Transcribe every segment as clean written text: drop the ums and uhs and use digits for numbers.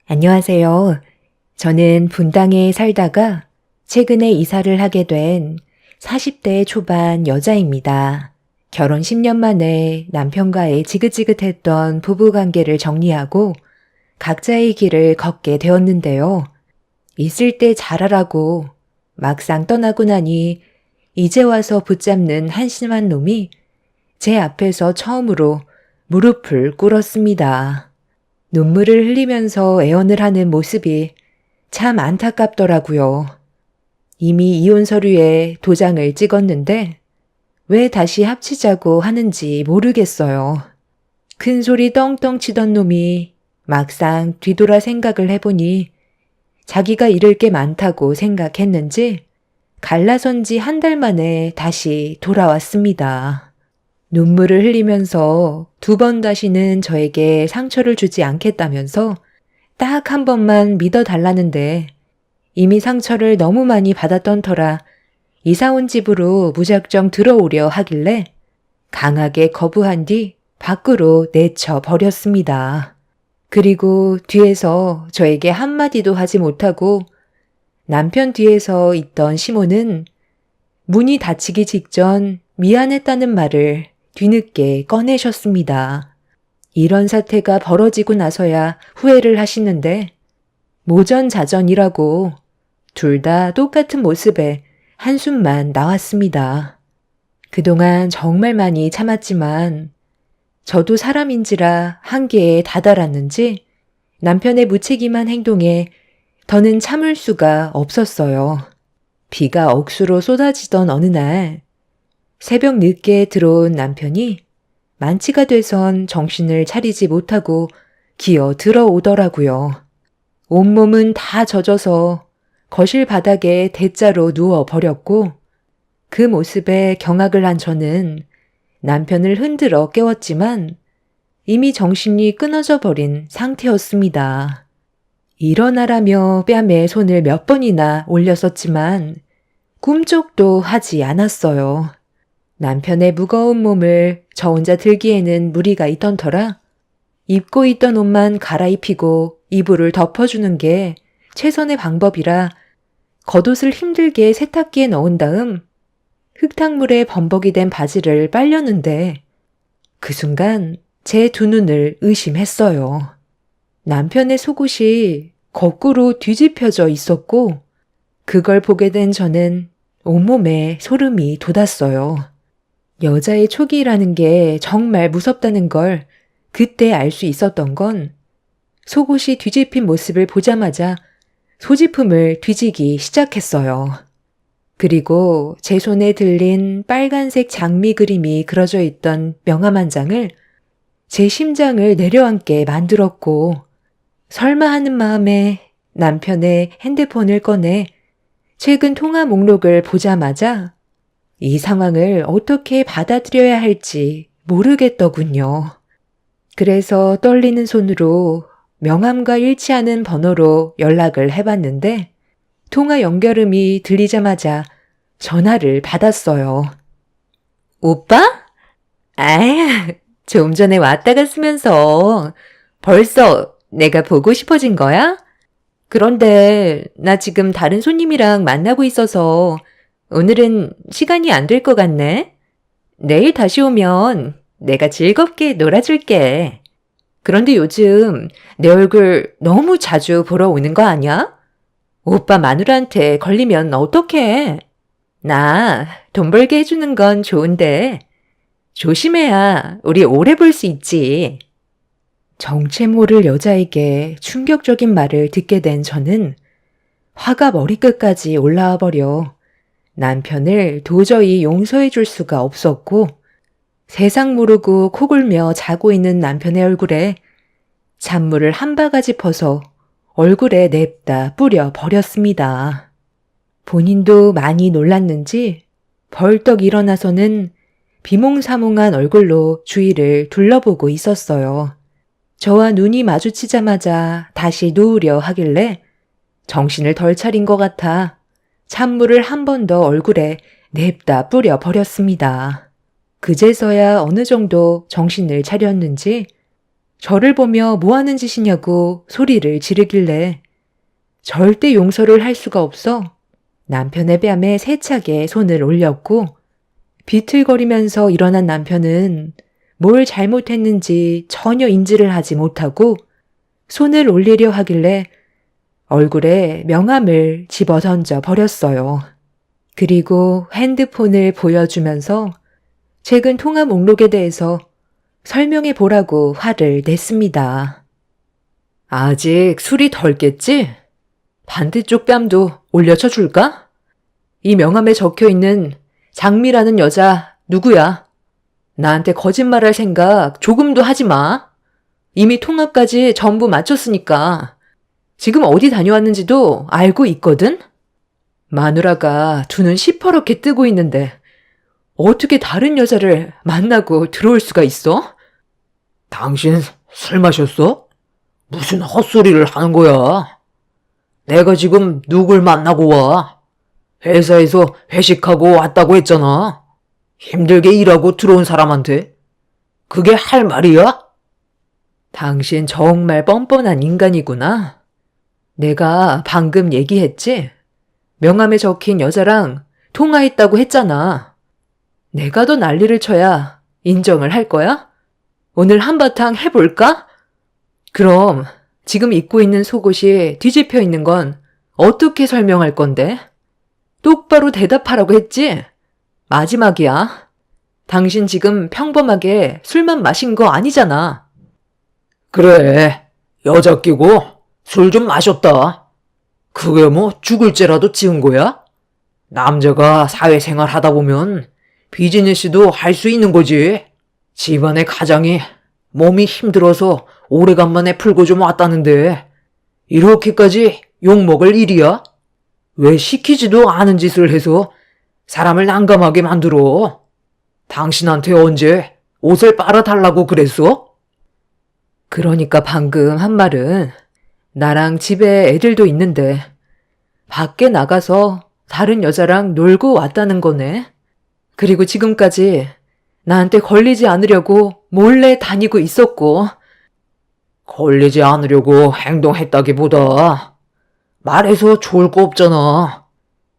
안녕하세요. 저는 분당에 살다가 최근에 이사를 하게 된 40대 초반 여자입니다. 결혼 10년 만에 남편과의 지긋지긋했던 부부관계를 정리하고 각자의 길을 걷게 되었는데요. 있을 때 잘하라고 막상 떠나고 나니 이제 와서 붙잡는 한심한 놈이 제 앞에서 처음으로 무릎을 꿇었습니다. 눈물을 흘리면서 애원을 하는 모습이 참 안타깝더라고요. 이미 이혼 서류에 도장을 찍었는데 왜 다시 합치자고 하는지 모르겠어요. 큰 소리 떵떵 치던 놈이 막상 뒤돌아 생각을 해보니 자기가 잃을 게 많다고 생각했는지 갈라선 지 한 달 만에 다시 돌아왔습니다. 눈물을 흘리면서 두 번 다시는 저에게 상처를 주지 않겠다면서 딱 한 번만 믿어달라는데 이미 상처를 너무 많이 받았던 터라 이사 온 집으로 무작정 들어오려 하길래 강하게 거부한 뒤 밖으로 내쳐 버렸습니다. 그리고 뒤에서 저에게 한마디도 하지 못하고 남편 뒤에서 있던 시모는 문이 닫히기 직전 미안했다는 말을 뒤늦게 꺼내셨습니다. 이런 사태가 벌어지고 나서야 후회를 하시는데 모전자전이라고 둘 다 똑같은 모습에 한숨만 나왔습니다. 그동안 정말 많이 참았지만 저도 사람인지라 한계에 다다랐는지 남편의 무책임한 행동에 더는 참을 수가 없었어요. 비가 억수로 쏟아지던 어느 날 새벽 늦게 들어온 남편이 만취가 돼선 정신을 차리지 못하고 기어 들어오더라고요. 온몸은 다 젖어서 거실 바닥에 대자로 누워 버렸고 그 모습에 경악을 한 저는 남편을 흔들어 깨웠지만 이미 정신이 끊어져 버린 상태였습니다. 일어나라며 뺨에 손을 몇 번이나 올렸었지만 꿈쩍도 하지 않았어요. 남편의 무거운 몸을 저 혼자 들기에는 무리가 있던 터라 입고 있던 옷만 갈아입히고 이불을 덮어주는 게 최선의 방법이라 겉옷을 힘들게 세탁기에 넣은 다음 흙탕물에 범벅이 된 바지를 빨렸는데 그 순간 제 두 눈을 의심했어요. 남편의 속옷이 거꾸로 뒤집혀져 있었고 그걸 보게 된 저는 온몸에 소름이 돋았어요. 여자의 촉이라는 게 정말 무섭다는 걸 그때 알 수 있었던 건 속옷이 뒤집힌 모습을 보자마자 소지품을 뒤지기 시작했어요. 그리고 제 손에 들린 빨간색 장미 그림이 그려져 있던 명함 한 장을 제 심장을 내려앉게 만들었고 설마 하는 마음에 남편의 핸드폰을 꺼내 최근 통화 목록을 보자마자 이 상황을 어떻게 받아들여야 할지 모르겠더군요. 그래서 떨리는 손으로 명함과 일치하는 번호로 연락을 해봤는데 통화 연결음이 들리자마자 전화를 받았어요. 오빠? 아휴, 좀 전에 왔다 갔으면서 벌써 내가 보고 싶어진 거야? 그런데 나 지금 다른 손님이랑 만나고 있어서 오늘은 시간이 안 될 것 같네. 내일 다시 오면 내가 즐겁게 놀아줄게. 그런데 요즘 내 얼굴 너무 자주 보러 오는 거 아니야? 오빠 마누라한테 걸리면 어떡해? 나 돈 벌게 해주는 건 좋은데 조심해야 우리 오래 볼 수 있지. 정체 모를 여자에게 충격적인 말을 듣게 된 저는 화가 머리끝까지 올라와 버려 남편을 도저히 용서해 줄 수가 없었고 세상 모르고 코골며 자고 있는 남편의 얼굴에 잔물을 한 바가지 퍼서 얼굴에 냅다 뿌려 버렸습니다. 본인도 많이 놀랐는지 벌떡 일어나서는 비몽사몽한 얼굴로 주위를 둘러보고 있었어요. 저와 눈이 마주치자마자 다시 누우려 하길래 정신을 덜 차린 것 같아 찬물을 한 번 더 얼굴에 냅다 뿌려 버렸습니다. 그제서야 어느 정도 정신을 차렸는지 저를 보며 뭐 하는 짓이냐고 소리를 지르길래 절대 용서를 할 수가 없어 남편의 뺨에 세차게 손을 올렸고 비틀거리면서 일어난 남편은 뭘 잘못했는지 전혀 인지를 하지 못하고 손을 올리려 하길래 얼굴에 명함을 집어던져 버렸어요. 그리고 핸드폰을 보여주면서 최근 통화 목록에 대해서 설명해 보라고 화를 냈습니다. 아직 술이 덜 깼지? 반대쪽 뺨도 올려쳐 줄까? 이 명함에 적혀 있는 장미라는 여자 누구야? 나한테 거짓말할 생각 조금도 하지 마. 이미 통화까지 전부 마쳤으니까 지금 어디 다녀왔는지도 알고 있거든? 마누라가 두 눈 시퍼렇게 뜨고 있는데 어떻게 다른 여자를 만나고 들어올 수가 있어? 당신 술 마셨어? 무슨 헛소리를 하는 거야? 내가 지금 누굴 만나고 와? 회사에서 회식하고 왔다고 했잖아. 힘들게 일하고 들어온 사람한테. 그게 할 말이야? 당신 정말 뻔뻔한 인간이구나. 내가 방금 얘기했지? 명함에 적힌 여자랑 통화했다고 했잖아. 내가 더 난리를 쳐야 인정을 할 거야? 오늘 한바탕 해볼까? 그럼 지금 입고 있는 속옷이 뒤집혀 있는 건 어떻게 설명할 건데? 똑바로 대답하라고 했지? 마지막이야. 당신 지금 평범하게 술만 마신 거 아니잖아. 그래. 여자 끼고 술 좀 마셨다. 그게 뭐 죽을 죄라도 지은 거야? 남자가 사회생활 하다 보면 비즈니스도 할 수 있는 거지. 집안의 가장이 몸이 힘들어서 오래간만에 풀고 좀 왔다는데 이렇게까지 욕먹을 일이야? 왜 시키지도 않은 짓을 해서 사람을 난감하게 만들어? 당신한테 언제 옷을 빨아달라고 그랬어? 그러니까 방금 한 말은 나랑 집에 애들도 있는데 밖에 나가서 다른 여자랑 놀고 왔다는 거네. 그리고 지금까지 나한테 걸리지 않으려고 몰래 다니고 있었고. 걸리지 않으려고 행동했다기보다 말해서 좋을 거 없잖아.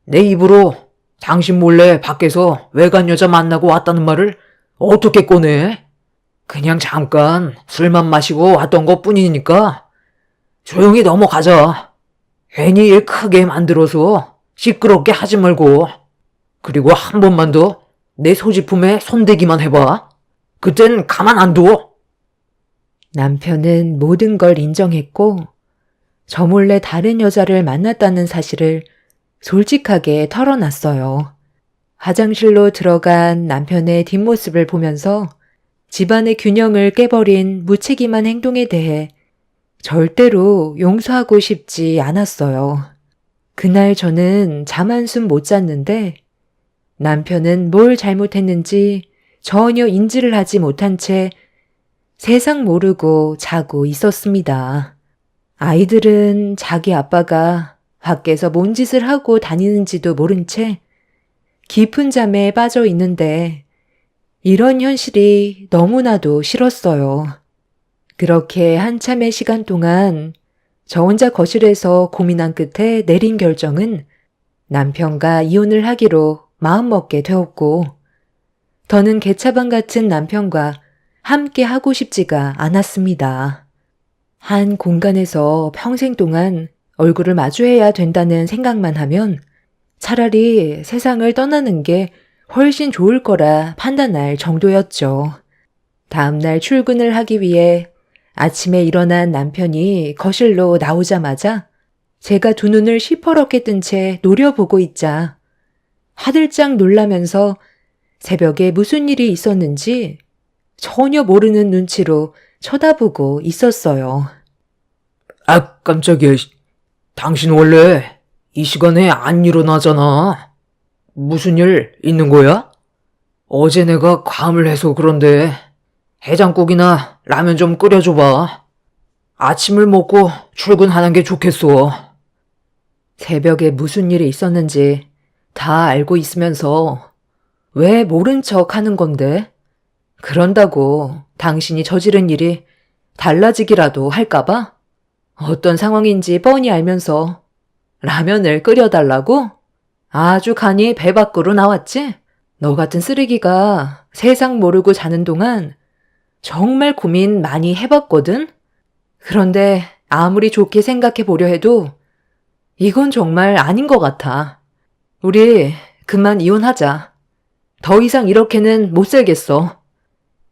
내 입으로 당신 몰래 밖에서 외간 여자 만나고 왔다는 말을 어떻게 꺼내? 그냥 잠깐 술만 마시고 왔던 것 뿐이니까 조용히 넘어가자. 괜히 일 크게 만들어서 시끄럽게 하지 말고. 그리고 한 번만 더 내 소지품에 손대기만 해봐. 그땐 가만 안 둬. 남편은 모든 걸 인정했고 저 몰래 다른 여자를 만났다는 사실을 솔직하게 털어놨어요. 화장실로 들어간 남편의 뒷모습을 보면서 집안의 균형을 깨버린 무책임한 행동에 대해 절대로 용서하고 싶지 않았어요. 그날 저는 잠 한숨 못 잤는데 남편은 뭘 잘못했는지 전혀 인지를 하지 못한 채 세상 모르고 자고 있었습니다. 아이들은 자기 아빠가 밖에서 뭔 짓을 하고 다니는지도 모른 채 깊은 잠에 빠져 있는데 이런 현실이 너무나도 싫었어요. 그렇게 한참의 시간 동안 저 혼자 거실에서 고민한 끝에 내린 결정은 남편과 이혼을 하기로 마음먹게 되었고 더는 개차반 같은 남편과 함께 하고 싶지가 않았습니다. 한 공간에서 평생 동안 얼굴을 마주해야 된다는 생각만 하면 차라리 세상을 떠나는 게 훨씬 좋을 거라 판단할 정도였죠. 다음날 출근을 하기 위해 아침에 일어난 남편이 거실로 나오자마자 제가 두 눈을 시퍼렇게 뜬 채 노려보고 있자 화들짝 놀라면서 새벽에 무슨 일이 있었는지 전혀 모르는 눈치로 쳐다보고 있었어요. 아, 깜짝이야. 당신 원래 이 시간에 안 일어나잖아. 무슨 일 있는 거야? 어제 내가 과음을 해서 그런데 해장국이나 라면 좀 끓여줘봐. 아침을 먹고 출근하는 게 좋겠어. 새벽에 무슨 일이 있었는지 다 알고 있으면서 왜 모른 척 하는 건데? 그런다고 당신이 저지른 일이 달라지기라도 할까봐? 어떤 상황인지 뻔히 알면서 라면을 끓여달라고? 아주 간이 배 밖으로 나왔지? 너 같은 쓰레기가 세상 모르고 자는 동안 정말 고민 많이 해봤거든? 그런데 아무리 좋게 생각해 보려 해도 이건 정말 아닌 것 같아. 우리 그만 이혼하자. 더 이상 이렇게는 못 살겠어.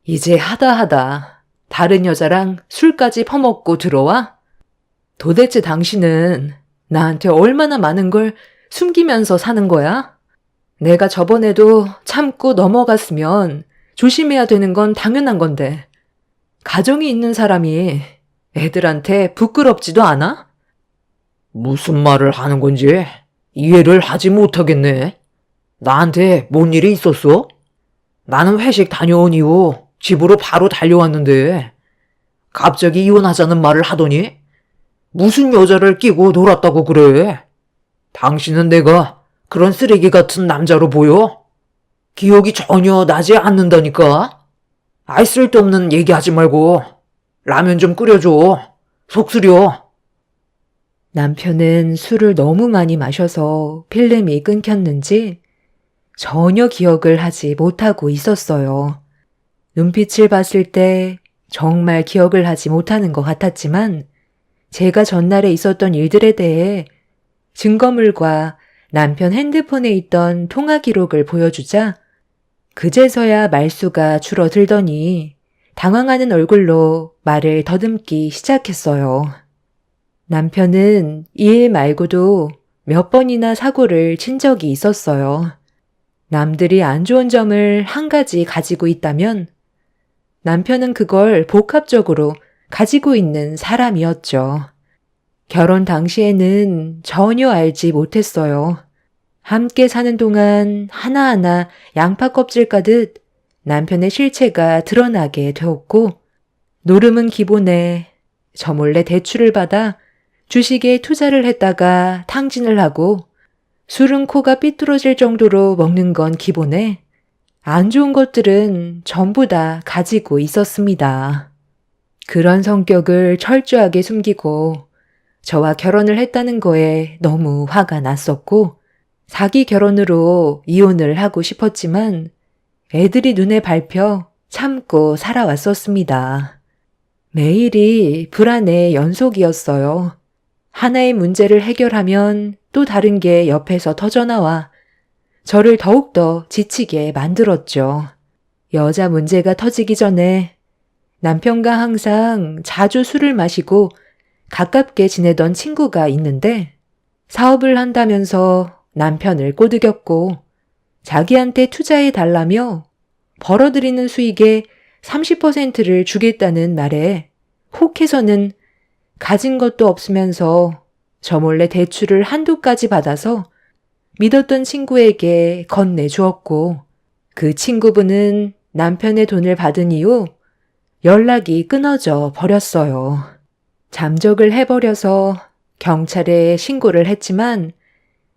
이제 하다 다른 여자랑 술까지 퍼먹고 들어와? 도대체 당신은 나한테 얼마나 많은 걸 숨기면서 사는 거야? 내가 저번에도 참고 넘어갔으면 조심해야 되는 건 당연한 건데 가정이 있는 사람이 애들한테 부끄럽지도 않아? 무슨 말을 하는 건지 이해를 하지 못하겠네. 나한테 뭔 일이 있었어? 나는 회식 다녀온 이후 집으로 바로 달려왔는데 갑자기 이혼하자는 말을 하더니 무슨 여자를 끼고 놀았다고 그래? 당신은 내가 그런 쓰레기 같은 남자로 보여? 기억이 전혀 나지 않는다니까? 아이 쓸데없는 얘기하지 말고 라면 좀 끓여줘. 속 쓰려. 남편은 술을 너무 많이 마셔서 필름이 끊겼는지 전혀 기억을 하지 못하고 있었어요. 눈빛을 봤을 때 정말 기억을 하지 못하는 것 같았지만 제가 전날에 있었던 일들에 대해 증거물과 남편 핸드폰에 있던 통화 기록을 보여주자 그제서야 말수가 줄어들더니 당황하는 얼굴로 말을 더듬기 시작했어요. 남편은 이 일 말고도 몇 번이나 사고를 친 적이 있었어요. 남들이 안 좋은 점을 한 가지 가지고 있다면 남편은 그걸 복합적으로 가지고 있는 사람이었죠. 결혼 당시에는 전혀 알지 못했어요. 함께 사는 동안 하나하나 양파 껍질 까듯 남편의 실체가 드러나게 되었고 노름은 기본에 저 몰래 대출을 받아 주식에 투자를 했다가 탕진을 하고 술은 코가 삐뚤어질 정도로 먹는 건 기본에 안 좋은 것들은 전부 다 가지고 있었습니다. 그런 성격을 철저하게 숨기고 저와 결혼을 했다는 거에 너무 화가 났었고 사기 결혼으로 이혼을 하고 싶었지만 애들이 눈에 밟혀 참고 살아왔었습니다. 매일이 불안의 연속이었어요. 하나의 문제를 해결하면 또 다른 게 옆에서 터져나와 저를 더욱더 지치게 만들었죠. 여자 문제가 터지기 전에 남편과 항상 자주 술을 마시고 가깝게 지내던 친구가 있는데 사업을 한다면서 남편을 꼬드겼고 자기한테 투자해 달라며 벌어들이는 수익의 30%를 주겠다는 말에 혹해서는 가진 것도 없으면서 저 몰래 대출을 한두 가지 받아서 믿었던 친구에게 건네주었고 그 친구분은 남편의 돈을 받은 이후 연락이 끊어져 버렸어요. 잠적을 해버려서 경찰에 신고를 했지만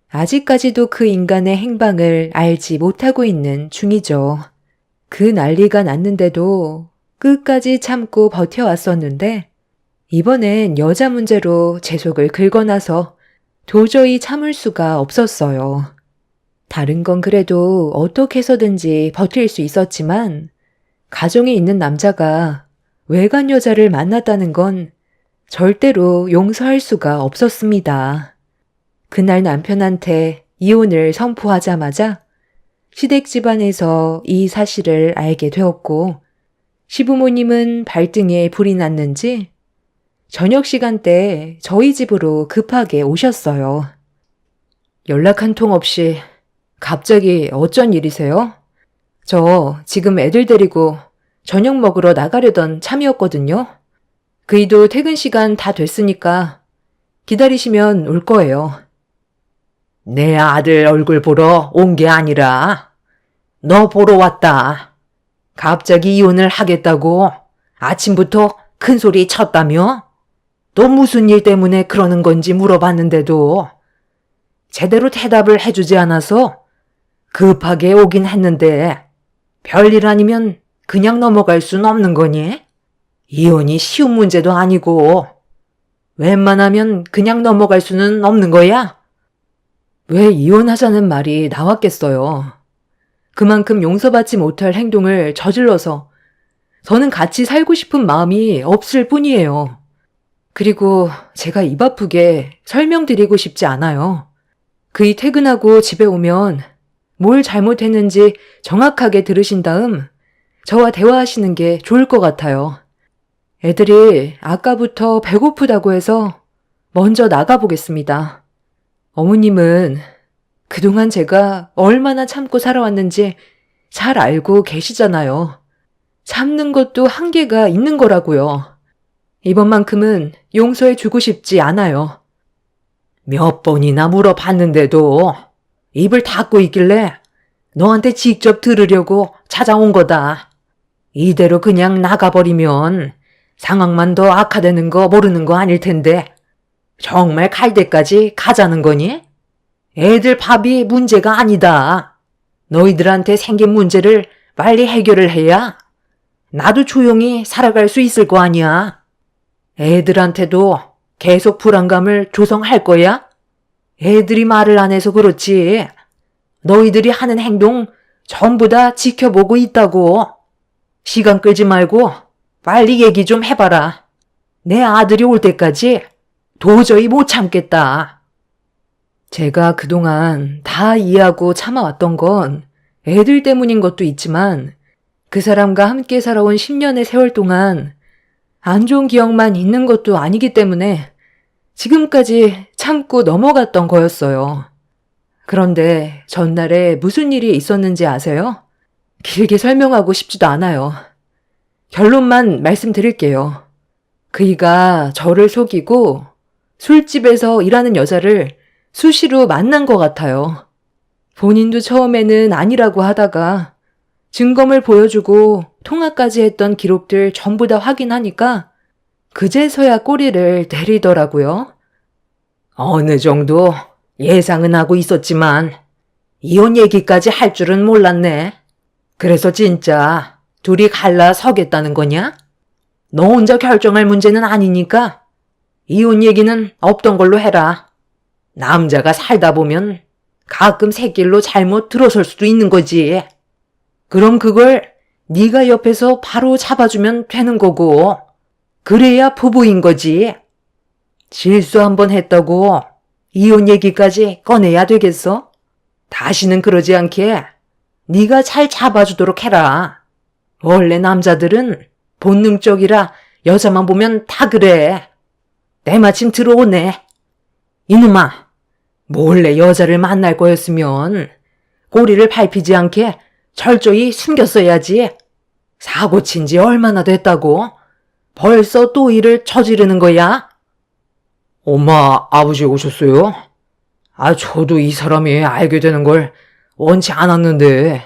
아직까지도 그 인간의 행방을 알지 못하고 있는 중이죠. 그 난리가 났는데도 끝까지 참고 버텨왔었는데 이번엔 여자 문제로 제 속을 긁어놔서 도저히 참을 수가 없었어요. 다른 건 그래도 어떻게 해서든지 버틸 수 있었지만 가정에 있는 남자가 외간 여자를 만났다는 건 절대로 용서할 수가 없었습니다. 그날 남편한테 이혼을 선포하자마자 시댁 집안에서 이 사실을 알게 되었고 시부모님은 발등에 불이 났는지 저녁 시간대에 저희 집으로 급하게 오셨어요. 연락 한 통 없이 갑자기 어쩐 일이세요? 저 지금 애들 데리고 저녁 먹으러 나가려던 참이었거든요. 그이도 퇴근 시간 다 됐으니까 기다리시면 올 거예요. 내 아들 얼굴 보러 온 게 아니라 너 보러 왔다. 갑자기 이혼을 하겠다고 아침부터 큰 소리 쳤다며? 또 무슨 일 때문에 그러는 건지 물어봤는데도 제대로 대답을 해주지 않아서 급하게 오긴 했는데 별일 아니면 그냥 넘어갈 순 없는 거니? 이혼이 쉬운 문제도 아니고 웬만하면 그냥 넘어갈 수는 없는 거야? 왜 이혼하자는 말이 나왔겠어요. 그만큼 용서받지 못할 행동을 저질러서 저는 같이 살고 싶은 마음이 없을 뿐이에요. 그리고 제가 입 아프게 설명드리고 싶지 않아요. 그이 퇴근하고 집에 오면 뭘 잘못했는지 정확하게 들으신 다음 저와 대화하시는 게 좋을 것 같아요. 애들이 아까부터 배고프다고 해서 먼저 나가보겠습니다. 어머님은 그동안 제가 얼마나 참고 살아왔는지 잘 알고 계시잖아요. 참는 것도 한계가 있는 거라고요. 이번만큼은 용서해주고 싶지 않아요. 몇 번이나 물어봤는데도 입을 닫고 있길래 너한테 직접 들으려고 찾아온 거다. 이대로 그냥 나가버리면 상황만 더 악화되는 거 모르는 거 아닐 텐데 정말 갈 때까지 가자는 거니? 애들 밥이 문제가 아니다. 너희들한테 생긴 문제를 빨리 해결을 해야 나도 조용히 살아갈 수 있을 거 아니야. 애들한테도 계속 불안감을 조성할 거야? 애들이 말을 안 해서 그렇지. 너희들이 하는 행동 전부 다 지켜보고 있다고. 시간 끌지 말고 빨리 얘기 좀 해봐라. 내 아들이 올 때까지 도저히 못 참겠다. 제가 그동안 다 이해하고 참아왔던 건 애들 때문인 것도 있지만 그 사람과 함께 살아온 10년의 세월 동안 안 좋은 기억만 있는 것도 아니기 때문에 지금까지 참고 넘어갔던 거였어요. 그런데 전날에 무슨 일이 있었는지 아세요? 길게 설명하고 싶지도 않아요. 결론만 말씀드릴게요. 그이가 저를 속이고 술집에서 일하는 여자를 수시로 만난 것 같아요. 본인도 처음에는 아니라고 하다가 증거물 보여주고 통화까지 했던 기록들 전부 다 확인하니까 그제서야 꼬리를 내리더라고요. 어느 정도 예상은 하고 있었지만 이혼 얘기까지 할 줄은 몰랐네. 그래서 진짜 둘이 갈라서겠다는 거냐? 너 혼자 결정할 문제는 아니니까 이혼 얘기는 없던 걸로 해라. 남자가 살다 보면 가끔 새길로 잘못 들어설 수도 있는 거지. 그럼 그걸 네가 옆에서 바로 잡아주면 되는 거고 그래야 부부인 거지. 실수 한번 했다고 이혼 얘기까지 꺼내야 되겠어? 다시는 그러지 않게 네가 잘 잡아주도록 해라. 원래 남자들은 본능적이라 여자만 보면 다 그래. 때마침 들어오네. 이놈아, 몰래 여자를 만날 거였으면 꼬리를 밟히지 않게 철저히 숨겼어야지. 사고 친 지 얼마나 됐다고? 벌써 또 일을 저지르는 거야? 엄마, 아버지 오셨어요? 저도 이 사람이 알게 되는 걸 원치 않았는데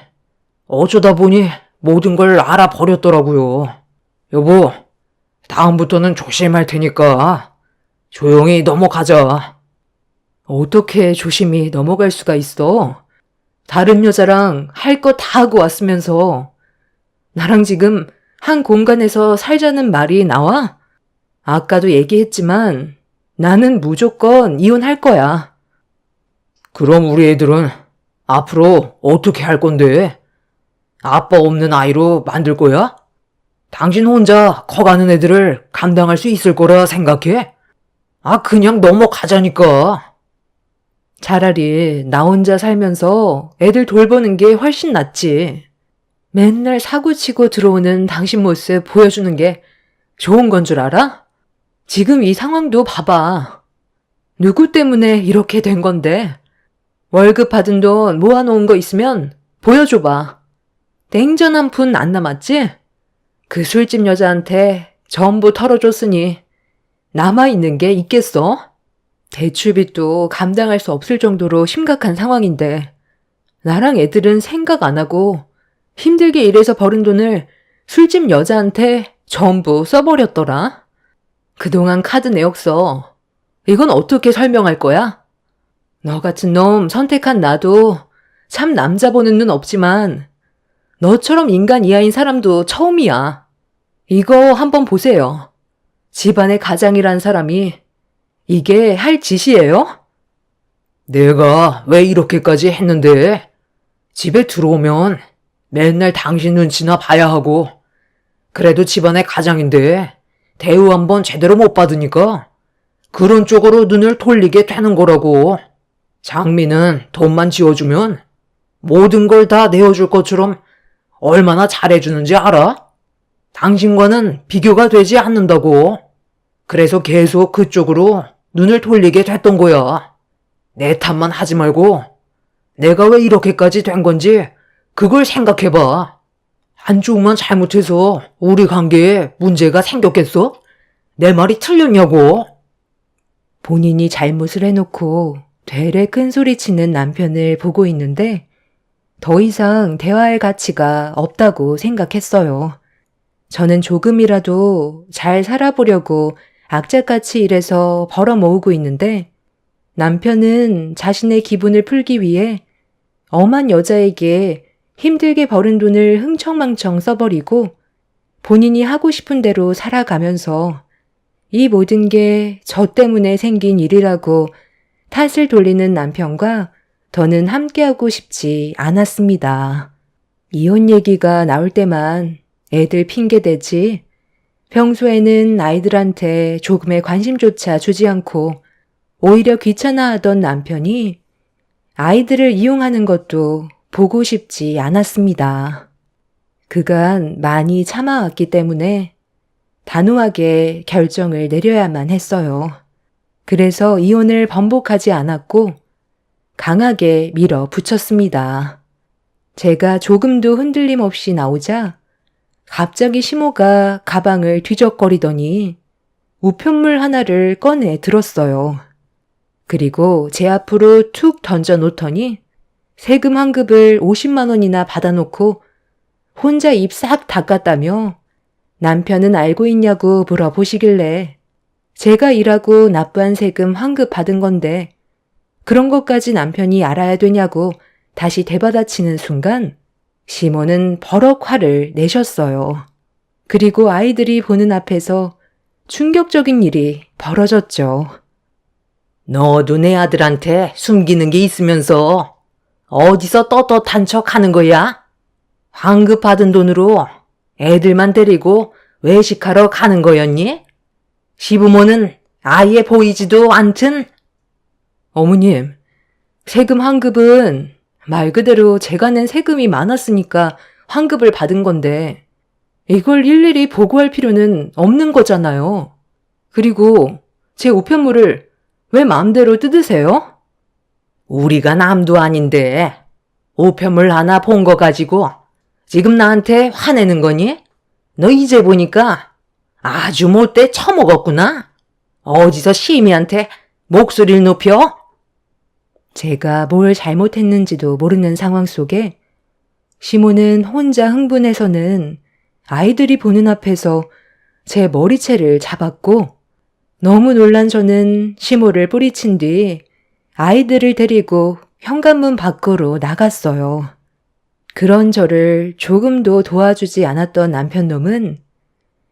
어쩌다 보니 모든 걸 알아버렸더라고요. 여보, 다음부터는 조심할 테니까 조용히 넘어가자. 어떻게 조심히 넘어갈 수가 있어? 다른 여자랑 할 거 다 하고 왔으면서 나랑 지금 한 공간에서 살자는 말이 나와? 아까도 얘기했지만 나는 무조건 이혼할 거야. 그럼 우리 애들은 앞으로 어떻게 할 건데? 아빠 없는 아이로 만들 거야? 당신 혼자 커가는 애들을 감당할 수 있을 거라 생각해? 그냥 넘어가자니까. 차라리 나 혼자 살면서 애들 돌보는 게 훨씬 낫지. 맨날 사고치고 들어오는 당신 모습 보여주는 게 좋은 건 줄 알아? 지금 이 상황도 봐봐. 누구 때문에 이렇게 된 건데? 월급 받은 돈 모아놓은 거 있으면 보여줘봐. 냉전 한 푼 안 남았지? 그 술집 여자한테 전부 털어줬으니 남아있는 게 있겠어? 대출빚도 감당할 수 없을 정도로 심각한 상황인데 나랑 애들은 생각 안 하고 힘들게 일해서 벌은 돈을 술집 여자한테 전부 써버렸더라. 그동안 카드 내역서 이건 어떻게 설명할 거야? 너 같은 놈 선택한 나도 참 남자 보는 눈 없지만 너처럼 인간 이하인 사람도 처음이야. 이거 한번 보세요. 집안의 가장이란 사람이 이게 할 짓이에요? 내가 왜 이렇게까지 했는데? 집에 들어오면 맨날 당신 눈치나 봐야 하고, 그래도 집안의 가장인데 대우 한번 제대로 못 받으니까 그런 쪽으로 눈을 돌리게 되는 거라고. 장미는 돈만 지어주면 모든 걸 다 내어줄 것처럼 얼마나 잘해주는지 알아? 당신과는 비교가 되지 않는다고. 그래서 계속 그쪽으로 눈을 돌리게 됐던 거야. 내 탓만 하지 말고 내가 왜 이렇게까지 된 건지 그걸 생각해봐. 한쪽만 잘못해서 우리 관계에 문제가 생겼겠어? 내 말이 틀렸냐고. 본인이 잘못을 해놓고 되레 큰소리치는 남편을 보고 있는데 더 이상 대화할 가치가 없다고 생각했어요. 저는 조금이라도 잘 살아보려고 악착같이 일해서 벌어 모으고 있는데 남편은 자신의 기분을 풀기 위해 엄한 여자에게 힘들게 벌은 돈을 흥청망청 써버리고 본인이 하고 싶은 대로 살아가면서 이 모든 게 저 때문에 생긴 일이라고 탓을 돌리는 남편과 더는 함께하고 싶지 않았습니다. 이혼 얘기가 나올 때만 애들 핑계대지 평소에는 아이들한테 조금의 관심조차 주지 않고 오히려 귀찮아하던 남편이 아이들을 이용하는 것도 보고 싶지 않았습니다. 그간 많이 참아왔기 때문에 단호하게 결정을 내려야만 했어요. 그래서 이혼을 번복하지 않았고 강하게 밀어붙였습니다. 제가 조금도 흔들림 없이 나오자 갑자기 시모가 가방을 뒤적거리더니 우편물 하나를 꺼내 들었어요. 그리고 제 앞으로 툭 던져 놓더니 세금 환급을 50만 원이나 받아놓고 혼자 입 싹 닦았다며 남편은 알고 있냐고 물어보시길래 제가 일하고 납부한 세금 환급 받은 건데 그런 것까지 남편이 알아야 되냐고 다시 대받아치는 순간 시모는 버럭 화를 내셨어요. 그리고 아이들이 보는 앞에서 충격적인 일이 벌어졌죠. 너도 내 아들한테 숨기는 게 있으면서 어디서 떳떳한 척 하는 거야? 환급 받은 돈으로 애들만 데리고 외식하러 가는 거였니? 시부모는 아예 보이지도 않든? 어머님, 세금 환급은 말 그대로 제가 낸 세금이 많았으니까 환급을 받은 건데 이걸 일일이 보고할 필요는 없는 거잖아요. 그리고 제 우편물을 왜 마음대로 뜯으세요? 우리가 남도 아닌데 우편물 하나 본 거 가지고 지금 나한테 화내는 거니? 너 이제 보니까 아주 못돼 처먹었구나. 어디서 시미한테 목소리를 높여? 제가 뭘 잘못했는지도 모르는 상황 속에 시모는 혼자 흥분해서는 아이들이 보는 앞에서 제 머리채를 잡았고 너무 놀란 저는 시모를 뿌리친 뒤 아이들을 데리고 현관문 밖으로 나갔어요. 그런 저를 조금도 도와주지 않았던 남편놈은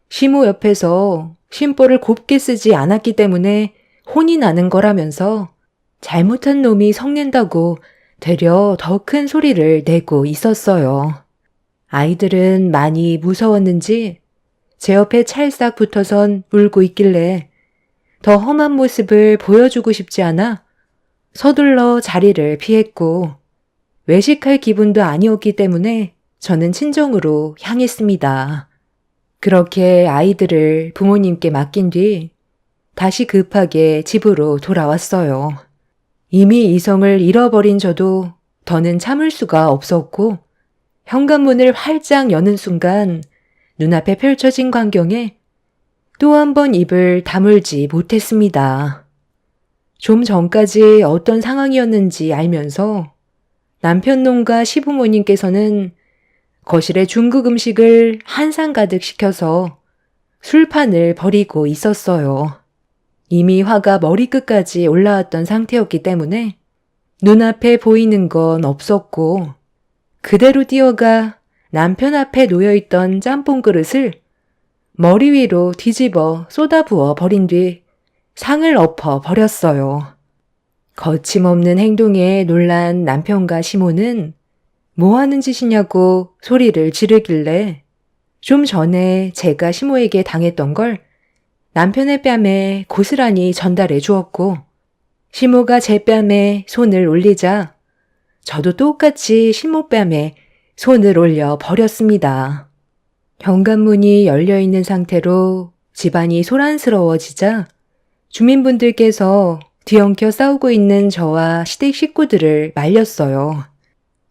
시모 옆에서 심보를 곱게 쓰지 않았기 때문에 혼이 나는 거라면서 잘못한 놈이 성낸다고 되려 더 큰 소리를 내고 있었어요. 아이들은 많이 무서웠는지 제 옆에 찰싹 붙어선 울고 있길래 더 험한 모습을 보여주고 싶지 않아 서둘러 자리를 피했고 외식할 기분도 아니었기 때문에 저는 친정으로 향했습니다. 그렇게 아이들을 부모님께 맡긴 뒤 다시 급하게 집으로 돌아왔어요. 이미 이성을 잃어버린 저도 더는 참을 수가 없었고 현관문을 활짝 여는 순간 눈앞에 펼쳐진 광경에 또 한 번 입을 다물지 못했습니다. 좀 전까지 어떤 상황이었는지 알면서 남편놈과 시부모님께서는 거실에 중국 음식을 한 상 가득 시켜서 술판을 벌이고 있었어요. 이미 화가 머리끝까지 올라왔던 상태였기 때문에 눈앞에 보이는 건 없었고 그대로 뛰어가 남편 앞에 놓여있던 짬뽕 그릇을 머리 위로 뒤집어 쏟아부어 버린 뒤 상을 엎어 버렸어요. 거침없는 행동에 놀란 남편과 시모는 뭐 하는 짓이냐고 소리를 지르길래 좀 전에 제가 시모에게 당했던 걸 남편의 뺨에 고스란히 전달해 주었고 시모가 제 뺨에 손을 올리자 저도 똑같이 시모 뺨에 손을 올려 버렸습니다. 현관문이 열려있는 상태로 집안이 소란스러워지자 주민분들께서 뒤엉켜 싸우고 있는 저와 시댁 식구들을 말렸어요.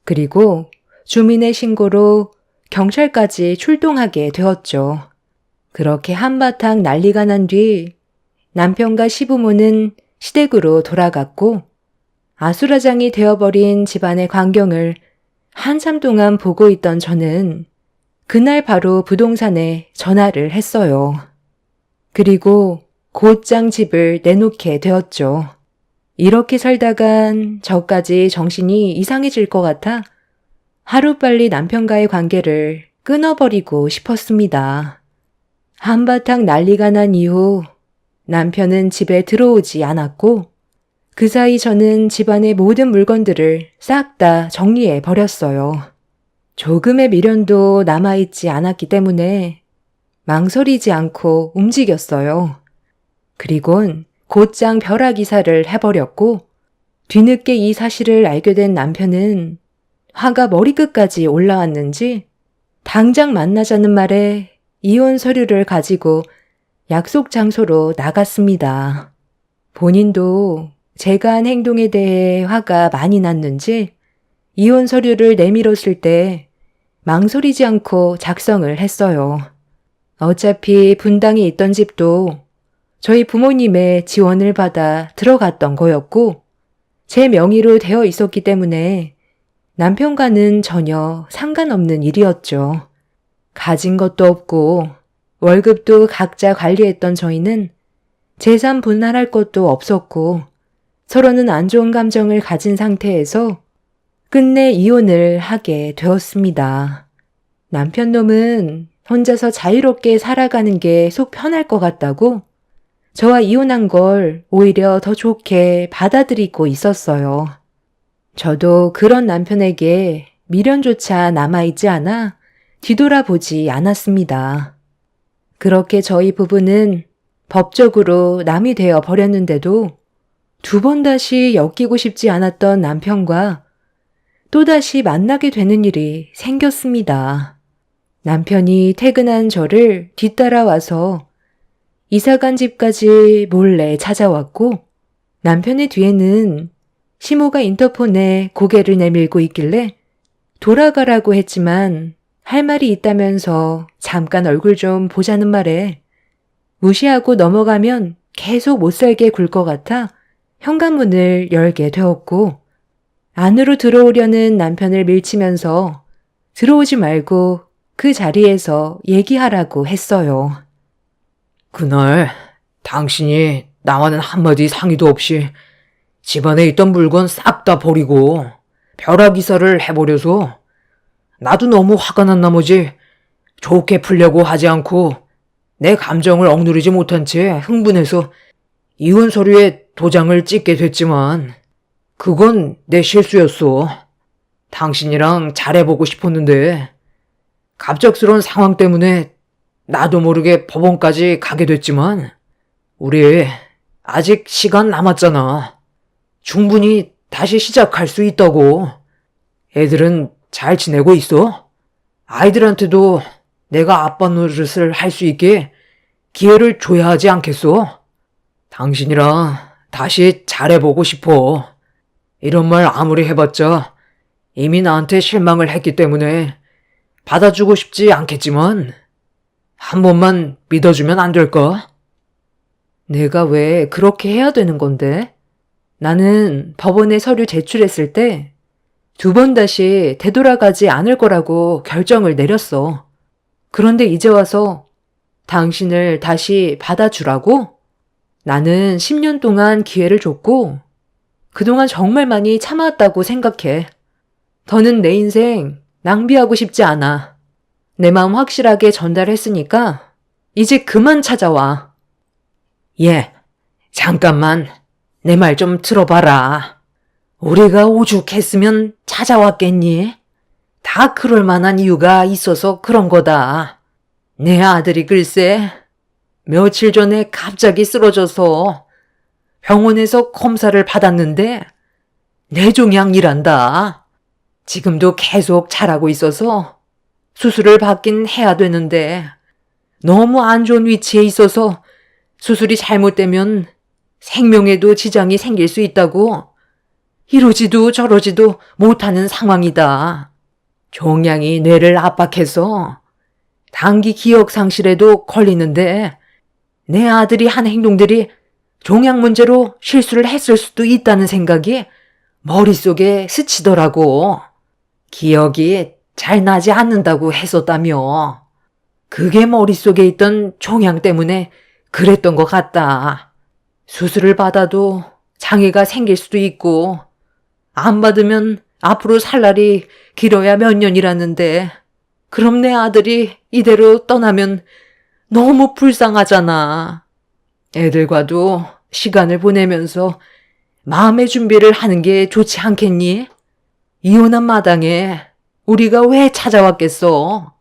그리고 주민의 신고로 경찰까지 출동하게 되었죠. 그렇게 한바탕 난리가 난 뒤 남편과 시부모는 시댁으로 돌아갔고 아수라장이 되어버린 집안의 광경을 한참 동안 보고 있던 저는 그날 바로 부동산에 전화를 했어요. 그리고 곧장 집을 내놓게 되었죠. 이렇게 살다간 저까지 정신이 이상해질 것 같아 하루빨리 남편과의 관계를 끊어버리고 싶었습니다. 한바탕 난리가 난 이후 남편은 집에 들어오지 않았고 그 사이 저는 집안의 모든 물건들을 싹 다 정리해 버렸어요. 조금의 미련도 남아있지 않았기 때문에 망설이지 않고 움직였어요. 그리곤 곧장 벼락이사를 해버렸고 뒤늦게 이 사실을 알게 된 남편은 화가 머리끝까지 올라왔는지 당장 만나자는 말에 이혼 서류를 가지고 약속 장소로 나갔습니다. 본인도 제가 한 행동에 대해 화가 많이 났는지 이혼 서류를 내밀었을 때 망설이지 않고 작성을 했어요. 어차피 분당에 있던 집도 저희 부모님의 지원을 받아 들어갔던 거였고 제 명의로 되어 있었기 때문에 남편과는 전혀 상관없는 일이었죠. 가진 것도 없고 월급도 각자 관리했던 저희는 재산 분할할 것도 없었고 서로는 안 좋은 감정을 가진 상태에서 끝내 이혼을 하게 되었습니다. 남편 놈은 혼자서 자유롭게 살아가는 게 속 편할 것 같다고 저와 이혼한 걸 오히려 더 좋게 받아들이고 있었어요. 저도 그런 남편에게 미련조차 남아있지 않아 뒤돌아보지 않았습니다. 그렇게 저희 부부는 법적으로 남이 되어 버렸는데도 두 번 다시 엮이고 싶지 않았던 남편과 또다시 만나게 되는 일이 생겼습니다. 남편이 퇴근한 저를 뒤따라와서 이사간 집까지 몰래 찾아왔고 남편의 뒤에는 시모가 인터폰에 고개를 내밀고 있길래 돌아가라고 했지만 할 말이 있다면서 잠깐 얼굴 좀 보자는 말에 무시하고 넘어가면 계속 못살게 굴 것 같아 현관문을 열게 되었고 안으로 들어오려는 남편을 밀치면서 들어오지 말고 그 자리에서 얘기하라고 했어요. 그날 당신이 나와는 한마디 상의도 없이 집안에 있던 물건 싹 다 버리고 벼락이사를 해버려서 나도 너무 화가 난 나머지 좋게 풀려고 하지 않고 내 감정을 억누르지 못한 채 흥분해서 이혼 서류에 도장을 찍게 됐지만 그건 내 실수였어. 당신이랑 잘해보고 싶었는데 갑작스러운 상황 때문에 나도 모르게 법원까지 가게 됐지만 우리 아직 시간 남았잖아. 충분히 다시 시작할 수 있다고. 애들은 잘 지내고 있어? 아이들한테도 내가 아빠 노릇을 할 수 있게 기회를 줘야 하지 않겠어? 당신이랑 다시 잘해보고 싶어. 이런 말 아무리 해봤자 이미 나한테 실망을 했기 때문에 받아주고 싶지 않겠지만 한 번만 믿어주면 안 될까? 내가 왜 그렇게 해야 되는 건데? 나는 법원에 서류 제출했을 때 두 번 다시 되돌아가지 않을 거라고 결정을 내렸어. 그런데 이제 와서 당신을 다시 받아주라고? 나는 10년 동안 기회를 줬고 그동안 정말 많이 참아왔다고 생각해. 더는 내 인생 낭비하고 싶지 않아. 내 마음 확실하게 전달했으니까 이제 그만 찾아와. 예, 잠깐만 내 말 좀 들어봐라. 우리가 오죽했으면 찾아왔겠니? 다 그럴 만한 이유가 있어서 그런 거다. 내 아들이 글쎄 며칠 전에 갑자기 쓰러져서 병원에서 검사를 받았는데 뇌종양이란다. 지금도 계속 자라고 있어서 수술을 받긴 해야 되는데 너무 안 좋은 위치에 있어서 수술이 잘못되면 생명에도 지장이 생길 수 있다고 이러지도 저러지도 못하는 상황이다. 종양이 뇌를 압박해서 단기 기억 상실에도 걸리는데 내 아들이 한 행동들이 종양 문제로 실수를 했을 수도 있다는 생각이 머릿속에 스치더라고. 기억이 잘 나지 않는다고 했었다며. 그게 머릿속에 있던 종양 때문에 그랬던 것 같다. 수술을 받아도 장애가 생길 수도 있고 안 받으면 앞으로 살 날이 길어야 몇 년이라는데 그럼 내 아들이 이대로 떠나면 너무 불쌍하잖아. 애들과도 시간을 보내면서 마음의 준비를 하는 게 좋지 않겠니? 이혼한 마당에 우리가 왜 찾아왔겠어?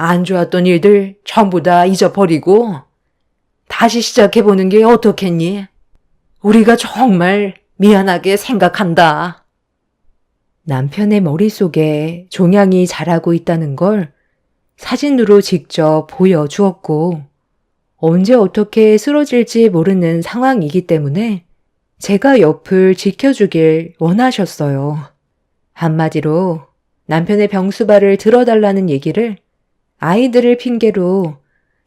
안 좋았던 일들 전부 다 잊어버리고 다시 시작해보는 게 어떻겠니? 우리가 정말 미안하게 생각한다. 남편의 머릿속에 종양이 자라고 있다는 걸 사진으로 직접 보여주었고, 언제 어떻게 쓰러질지 모르는 상황이기 때문에 제가 옆을 지켜주길 원하셨어요. 한마디로 남편의 병수발을 들어달라는 얘기를 아이들을 핑계로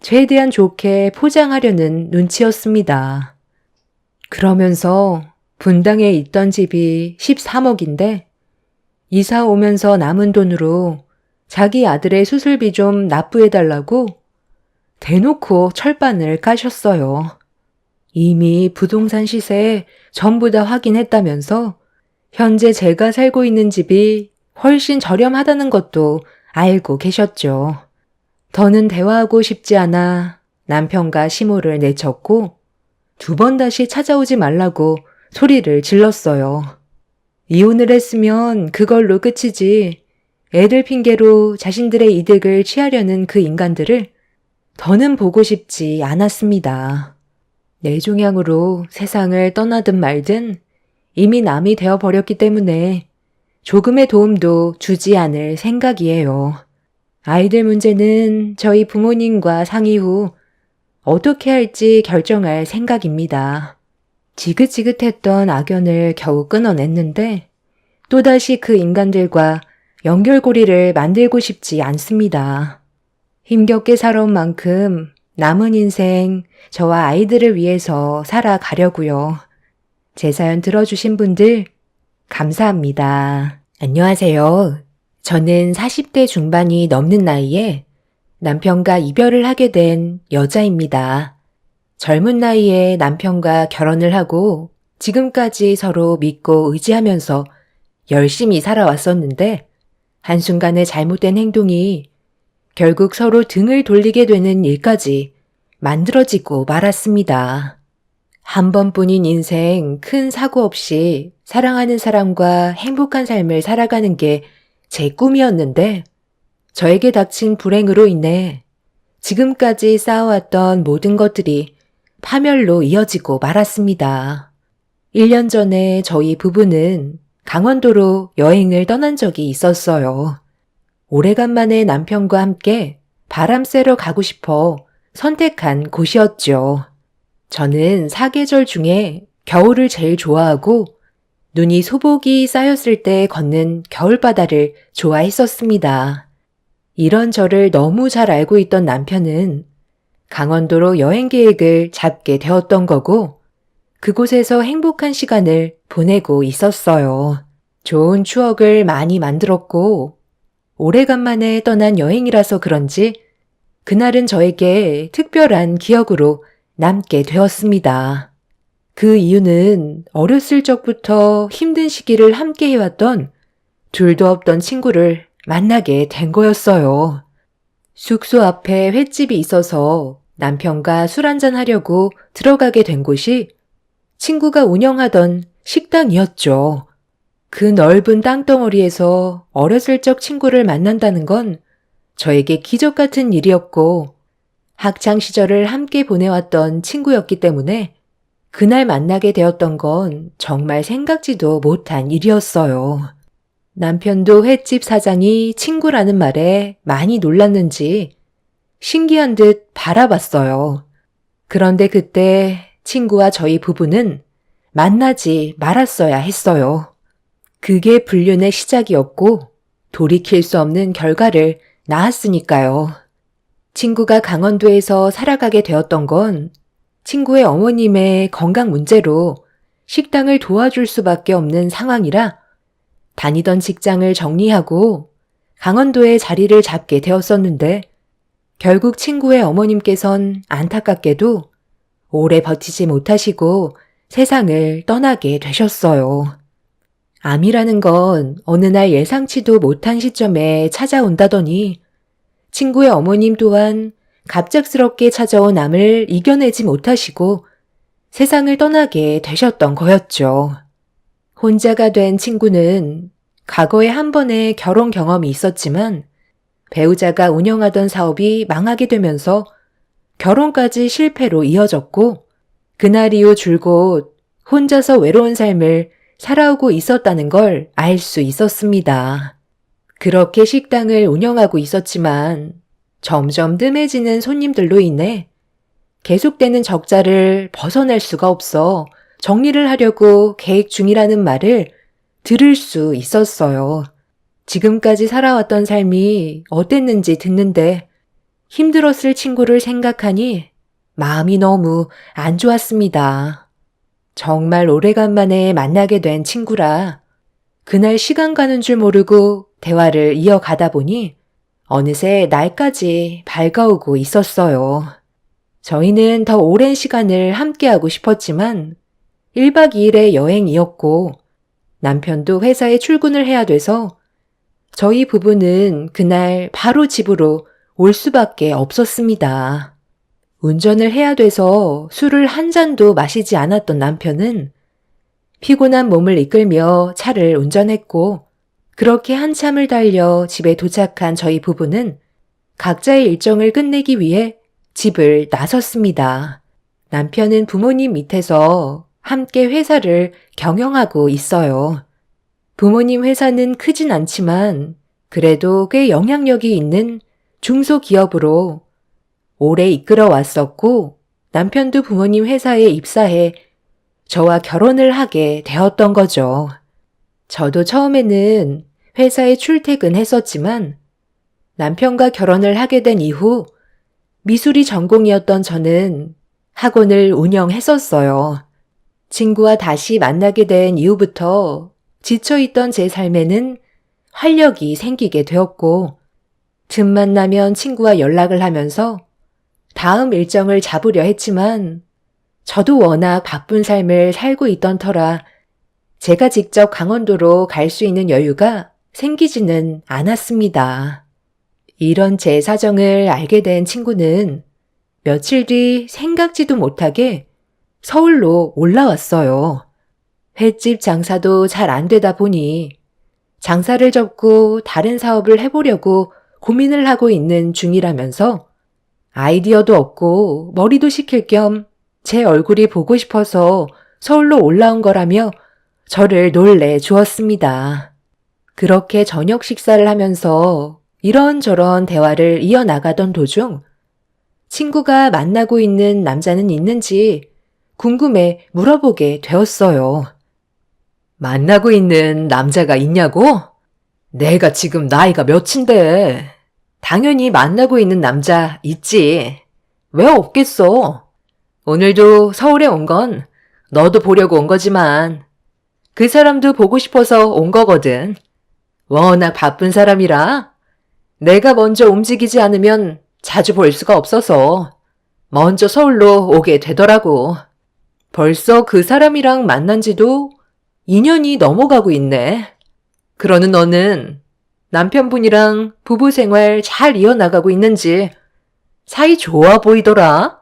최대한 좋게 포장하려는 눈치였습니다. 그러면서 분당에 있던 집이 13억인데 이사 오면서 남은 돈으로 자기 아들의 수술비 좀 납부해달라고 대놓고 철반을 까셨어요. 이미 부동산 시세 전부 다 확인했다면서 현재 제가 살고 있는 집이 훨씬 저렴하다는 것도 알고 계셨죠. 더는 대화하고 싶지 않아 남편과 시모를 내쳤고 2번 다시 찾아오지 말라고 소리를 질렀어요. 이혼을 했으면 그걸로 끝이지 애들 핑계로 자신들의 이득을 취하려는 그 인간들을 더는 보고 싶지 않았습니다. 뇌종양으로 세상을 떠나든 말든 이미 남이 되어버렸기 때문에 조금의 도움도 주지 않을 생각이에요. 아이들 문제는 저희 부모님과 상의 후 어떻게 할지 결정할 생각입니다. 지긋지긋했던 악연을 겨우 끊어냈는데 또다시 그 인간들과 연결고리를 만들고 싶지 않습니다. 힘겹게 살아온 만큼 남은 인생 저와 아이들을 위해서 살아가려고요. 제 사연 들어주신 분들 감사합니다. 안녕하세요. 저는 40대 중반이 넘는 나이에 남편과 이별을 하게 된 여자입니다. 젊은 나이에 남편과 결혼을 하고 지금까지 서로 믿고 의지하면서 열심히 살아왔었는데 한순간에 잘못된 행동이 결국 서로 등을 돌리게 되는 일까지 만들어지고 말았습니다. 한 번뿐인 인생 큰 사고 없이 사랑하는 사람과 행복한 삶을 살아가는 게 제 꿈이었는데 저에게 닥친 불행으로 인해 지금까지 쌓아왔던 모든 것들이 파멸로 이어지고 말았습니다. 1년 전에 저희 부부는 강원도로 여행을 떠난 적이 있었어요. 오래간만에 남편과 함께 바람 쐬러 가고 싶어 선택한 곳이었죠. 저는 사계절 중에 겨울을 제일 좋아하고 눈이 소복이 쌓였을 때 걷는 겨울바다를 좋아했었습니다. 이런 저를 너무 잘 알고 있던 남편은 강원도로 여행 계획을 잡게 되었던 거고 그곳에서 행복한 시간을 보내고 있었어요. 좋은 추억을 많이 만들었고 오래간만에 떠난 여행이라서 그런지 그날은 저에게 특별한 기억으로 남게 되었습니다. 그 이유는 어렸을 적부터 힘든 시기를 함께 해왔던 둘도 없던 친구를 만나게 된 거였어요. 숙소 앞에 횟집이 있어서 남편과 술 한잔 하려고 들어가게 된 곳이 친구가 운영하던 식당이었죠. 그 넓은 땅덩어리에서 어렸을 적 친구를 만난다는 건 저에게 기적 같은 일이었고, 학창 시절을 함께 보내왔던 친구였기 때문에 그날 만나게 되었던 건 정말 생각지도 못한 일이었어요. 남편도 횟집 사장이 친구라는 말에 많이 놀랐는지 신기한 듯 바라봤어요. 그런데 그때 친구와 저희 부부는 만나지 말았어야 했어요. 그게 불륜의 시작이었고 돌이킬 수 없는 결과를 낳았으니까요. 친구가 강원도에서 살아가게 되었던 건 친구의 어머님의 건강 문제로 식당을 도와줄 수밖에 없는 상황이라 다니던 직장을 정리하고 강원도에 자리를 잡게 되었었는데, 결국 친구의 어머님께선 안타깝게도 오래 버티지 못하시고 세상을 떠나게 되셨어요. 암이라는 건 어느 날 예상치도 못한 시점에 찾아온다더니 친구의 어머님 또한 갑작스럽게 찾아온 암을 이겨내지 못하시고 세상을 떠나게 되셨던 거였죠. 혼자가 된 친구는 과거에 한 번의 결혼 경험이 있었지만 배우자가 운영하던 사업이 망하게 되면서 결혼까지 실패로 이어졌고, 그날 이후 줄곧 혼자서 외로운 삶을 살아오고 있었다는 걸 알 수 있었습니다. 그렇게 식당을 운영하고 있었지만 점점 뜸해지는 손님들로 인해 계속되는 적자를 벗어날 수가 없어 정리를 하려고 계획 중이라는 말을 들을 수 있었어요. 지금까지 살아왔던 삶이 어땠는지 듣는데 힘들었을 친구를 생각하니 마음이 너무 안 좋았습니다. 정말 오래간만에 만나게 된 친구라 그날 시간 가는 줄 모르고 대화를 이어가다 보니 어느새 날까지 밝아오고 있었어요. 저희는 더 오랜 시간을 함께하고 싶었지만 1박 2일의 여행이었고 남편도 회사에 출근을 해야 돼서 저희 부부는 그날 바로 집으로 올 수밖에 없었습니다. 운전을 해야 돼서 술을 한 잔도 마시지 않았던 남편은 피곤한 몸을 이끌며 차를 운전했고, 그렇게 한참을 달려 집에 도착한 저희 부부는 각자의 일정을 끝내기 위해 집을 나섰습니다. 남편은 부모님 밑에서 함께 회사를 경영하고 있어요. 부모님 회사는 크진 않지만 그래도 꽤 영향력이 있는 중소기업으로 오래 이끌어 왔었고, 남편도 부모님 회사에 입사해 저와 결혼을 하게 되었던 거죠. 저도 처음에는 회사에 출퇴근했었지만 남편과 결혼을 하게 된 이후 미술이 전공이었던 저는 학원을 운영했었어요. 친구와 다시 만나게 된 이후부터 지쳐있던 제 삶에는 활력이 생기게 되었고, 틈만 나면 친구와 연락을 하면서 다음 일정을 잡으려 했지만 저도 워낙 바쁜 삶을 살고 있던 터라 제가 직접 강원도로 갈 수 있는 여유가 생기지는 않았습니다. 이런 제 사정을 알게 된 친구는 며칠 뒤 생각지도 못하게 서울로 올라왔어요. 횟집 장사도 잘 안 되다 보니 장사를 접고 다른 사업을 해보려고 고민을 하고 있는 중이라면서 아이디어도 없고 머리도 식힐 겸 제 얼굴이 보고 싶어서 서울로 올라온 거라며 저를 놀래 주었습니다. 그렇게 저녁 식사를 하면서 이런저런 대화를 이어나가던 도중 친구가 만나고 있는 남자는 있는지 궁금해 물어보게 되었어요. 만나고 있는 남자가 있냐고? 내가 지금 나이가 몇인데. 당연히 만나고 있는 남자 있지. 왜 없겠어? 오늘도 서울에 온 건 너도 보려고 온 거지만 그 사람도 보고 싶어서 온 거거든. 워낙 바쁜 사람이라 내가 먼저 움직이지 않으면 자주 볼 수가 없어서 먼저 서울로 오게 되더라고. 벌써 그 사람이랑 만난 지도 2년이 넘어가고 있네. 그러는 너는 남편분이랑 부부 생활 잘 이어나가고 있는지 사이 좋아 보이더라.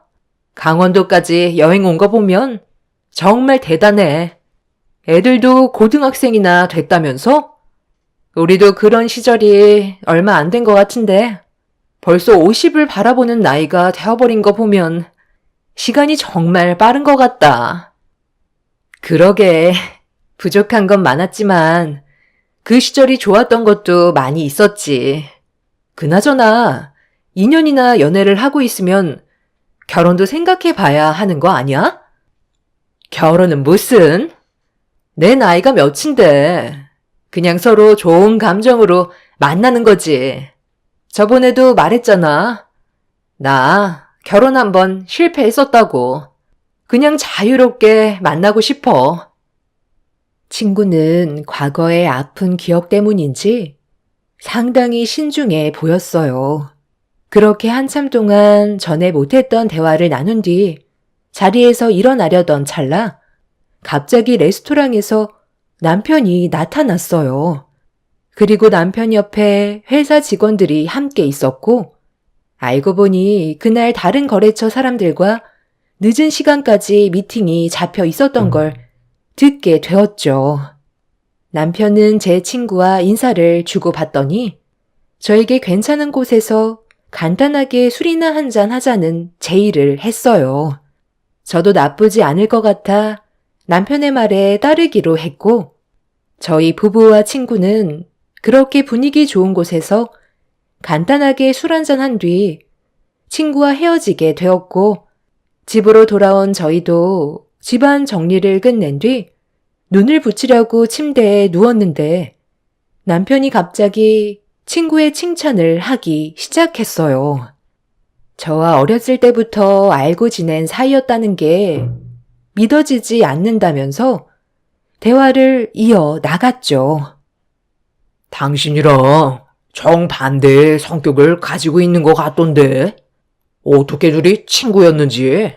강원도까지 여행 온 거 보면 정말 대단해. 애들도 고등학생이나 됐다면서? 우리도 그런 시절이 얼마 안 된 것 같은데 벌써 50을 바라보는 나이가 되어버린 거 보면 시간이 정말 빠른 것 같다. 그러게, 부족한 건 많았지만 그 시절이 좋았던 것도 많이 있었지. 그나저나 2년이나 연애를 하고 있으면 결혼도 생각해 봐야 하는 거 아니야? 결혼은 무슨? 내 나이가 몇인데 그냥 서로 좋은 감정으로 만나는 거지. 저번에도 말했잖아. 나 결혼 한번 실패했었다고. 그냥 자유롭게 만나고 싶어. 친구는 과거의 아픈 기억 때문인지 상당히 신중해 보였어요. 그렇게 한참 동안 전에 못했던 대화를 나눈 뒤 자리에서 일어나려던 찰나 갑자기 레스토랑에서 남편이 나타났어요. 그리고 남편 옆에 회사 직원들이 함께 있었고 알고 보니 그날 다른 거래처 사람들과 늦은 시간까지 미팅이 잡혀 있었던 걸 듣게 되었죠. 남편은 제 친구와 인사를 주고받더니 저에게 괜찮은 곳에서 간단하게 술이나 한잔 하자는 제의를 했어요. 저도 나쁘지 않을 것 같아 남편의 말에 따르기로 했고 저희 부부와 친구는 그렇게 분위기 좋은 곳에서 간단하게 술 한잔 한 뒤 친구와 헤어지게 되었고 집으로 돌아온 저희도 집안 정리를 끝낸 뒤 눈을 붙이려고 침대에 누웠는데 남편이 갑자기 친구의 칭찬을 하기 시작했어요. 저와 어렸을 때부터 알고 지낸 사이였다는 게 믿어지지 않는다면서 대화를 이어 나갔죠. 당신이랑 정반대의 성격을 가지고 있는 것 같던데 어떻게 둘이 친구였는지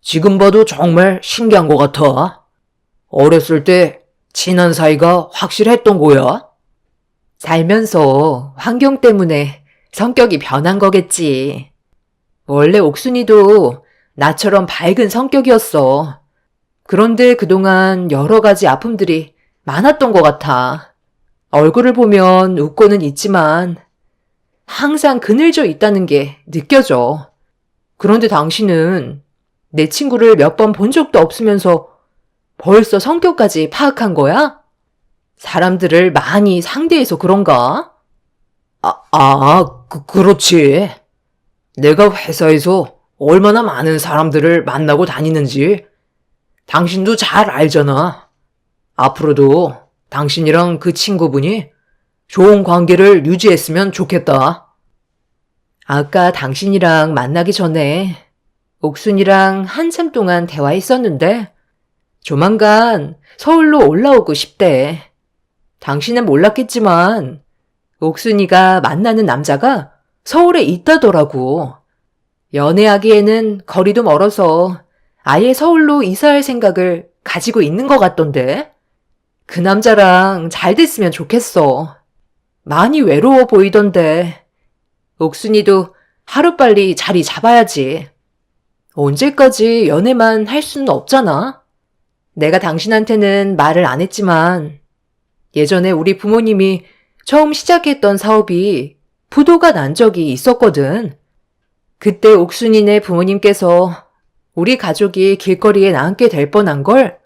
지금 봐도 정말 신기한 것 같아. 어렸을 때 친한 사이가 확실했던 거야? 살면서 환경 때문에 성격이 변한 거겠지. 원래 옥순이도 나처럼 밝은 성격이었어. 그런데 그동안 여러 가지 아픔들이 많았던 것 같아. 얼굴을 보면 웃고는 있지만 항상 그늘져 있다는 게 느껴져. 그런데 당신은 내 친구를 몇 번 본 적도 없으면서 벌써 성격까지 파악한 거야? 사람들을 많이 상대해서 그런가? 그렇지. 내가 회사에서 얼마나 많은 사람들을 만나고 다니는지 당신도 잘 알잖아. 앞으로도 당신이랑 그 친구분이 좋은 관계를 유지했으면 좋겠다. 아까 당신이랑 만나기 전에 옥순이랑 한참 동안 대화했었는데 조만간 서울로 올라오고 싶대. 당신은 몰랐겠지만 옥순이가 만나는 남자가 서울에 있다더라고. 연애하기에는 거리도 멀어서 아예 서울로 이사할 생각을 가지고 있는 것 같던데. 그 남자랑 잘 됐으면 좋겠어. 많이 외로워 보이던데. 옥순이도 하루빨리 자리 잡아야지. 언제까지 연애만 할 수는 없잖아. 내가 당신한테는 말을 안 했지만 예전에 우리 부모님이 처음 시작했던 사업이 부도가 난 적이 있었거든. 그때 옥순이네 부모님께서 우리 가족이 길거리에 나앉게 될 뻔한 걸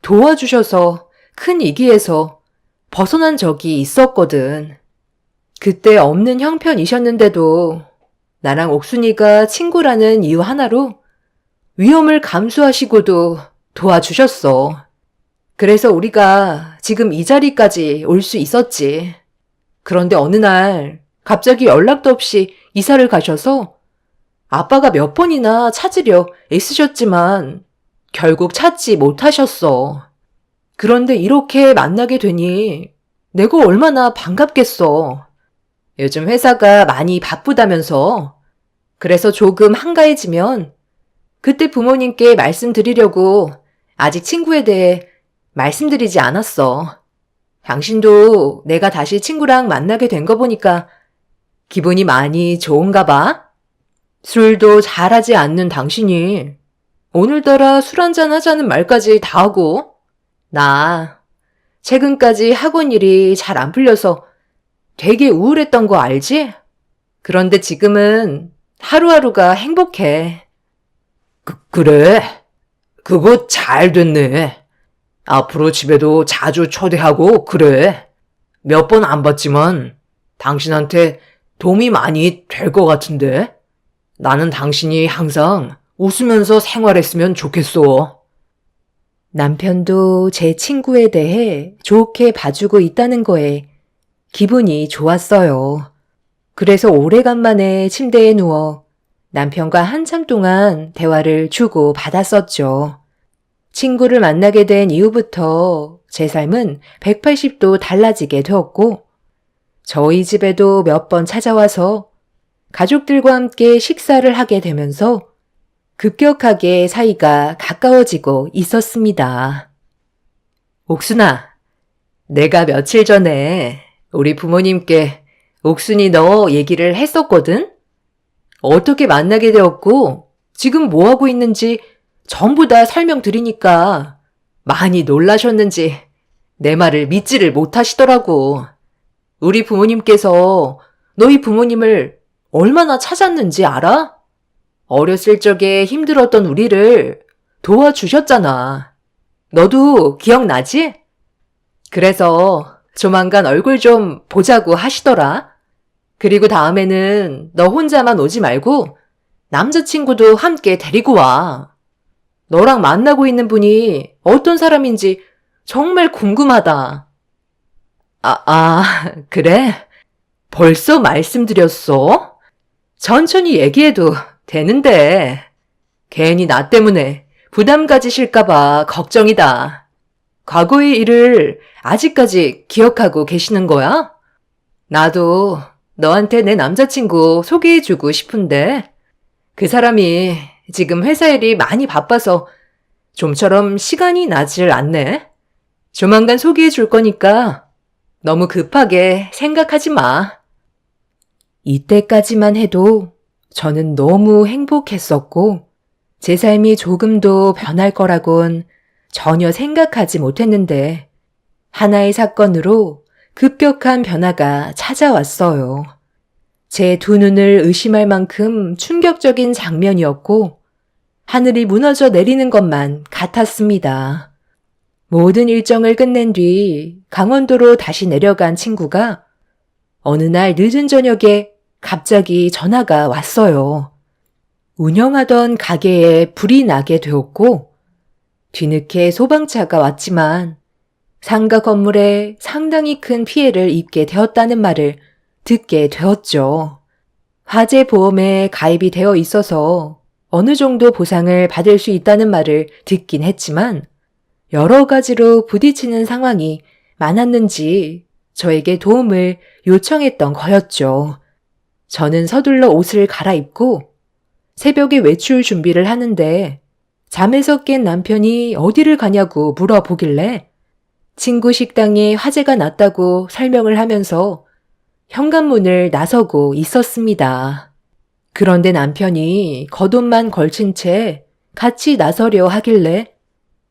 도와주셔서 큰 위기에서 벗어난 적이 있었거든. 그때 없는 형편이셨는데도 나랑 옥순이가 친구라는 이유 하나로 위험을 감수하시고도 도와주셨어. 그래서 우리가 지금 이 자리까지 올 수 있었지. 그런데 어느 날 갑자기 연락도 없이 이사를 가셔서 아빠가 몇 번이나 찾으려 애쓰셨지만 결국 찾지 못하셨어. 그런데 이렇게 만나게 되니 내가 얼마나 반갑겠어. 요즘 회사가 많이 바쁘다면서. 그래서 조금 한가해지면 그때 부모님께 말씀드리려고 아직 친구에 대해 말씀드리지 않았어. 당신도 내가 다시 친구랑 만나게 된 거 보니까 기분이 많이 좋은가 봐. 술도 잘하지 않는 당신이 오늘따라 술 한잔 하자는 말까지 다 하고, 나 최근까지 학원 일이 잘 안 풀려서 되게 우울했던 거 알지? 그런데 지금은 하루하루가 행복해. 그래? 그거 잘 됐네. 앞으로 집에도 자주 초대하고 그래. 몇 번 안 봤지만 당신한테 도움이 많이 될 것 같은데? 나는 당신이 항상 웃으면서 생활했으면 좋겠어. 남편도 제 친구에 대해 좋게 봐주고 있다는 거에 기분이 좋았어요. 그래서 오래간만에 침대에 누워 남편과 한참 동안 대화를 주고 받았었죠. 친구를 만나게 된 이후부터 제 삶은 180도 달라지게 되었고, 저희 집에도 몇 번 찾아와서 가족들과 함께 식사를 하게 되면서 급격하게 사이가 가까워지고 있었습니다. 옥순아, 내가 며칠 전에 우리 부모님께 옥순이 너 얘기를 했었거든? 어떻게 만나게 되었고 지금 뭐 하고 있는지 전부 다 설명드리니까 많이 놀라셨는지 내 말을 믿지를 못하시더라고. 우리 부모님께서 너희 부모님을 얼마나 찾았는지 알아? 어렸을 적에 힘들었던 우리를 도와주셨잖아. 너도 기억나지? 그래서 조만간 얼굴 좀 보자고 하시더라. 그리고 다음에는 너 혼자만 오지 말고 남자친구도 함께 데리고 와. 너랑 만나고 있는 분이 어떤 사람인지 정말 궁금하다. 그래? 벌써 말씀드렸어? 천천히 얘기해도 되는데. 괜히 나 때문에 부담 가지실까봐 걱정이다. 과거의 일을 아직까지 기억하고 계시는 거야? 나도 너한테 내 남자친구 소개해주고 싶은데 그 사람이 지금 회사 일이 많이 바빠서 좀처럼 시간이 나질 않네. 조만간 소개해줄 거니까 너무 급하게 생각하지 마. 이때까지만 해도 저는 너무 행복했었고, 제 삶이 조금도 변할 거라곤 전혀 생각하지 못했는데, 하나의 사건으로 급격한 변화가 찾아왔어요. 제 두 눈을 의심할 만큼 충격적인 장면이었고, 하늘이 무너져 내리는 것만 같았습니다. 모든 일정을 끝낸 뒤 강원도로 다시 내려간 친구가 어느 날 늦은 저녁에 갑자기 전화가 왔어요. 운영하던 가게에 불이 나게 되었고, 뒤늦게 소방차가 왔지만 상가 건물에 상당히 큰 피해를 입게 되었다는 말을 듣게 되었죠. 화재 보험에 가입이 되어 있어서 어느 정도 보상을 받을 수 있다는 말을 듣긴 했지만 여러 가지로 부딪히는 상황이 많았는지 저에게 도움을 요청했던 거였죠. 저는 서둘러 옷을 갈아입고 새벽에 외출 준비를 하는데 잠에서 깬 남편이 어디를 가냐고 물어보길래 친구 식당에 화재가 났다고 설명을 하면서 현관문을 나서고 있었습니다. 그런데 남편이 겉옷만 걸친 채 같이 나서려 하길래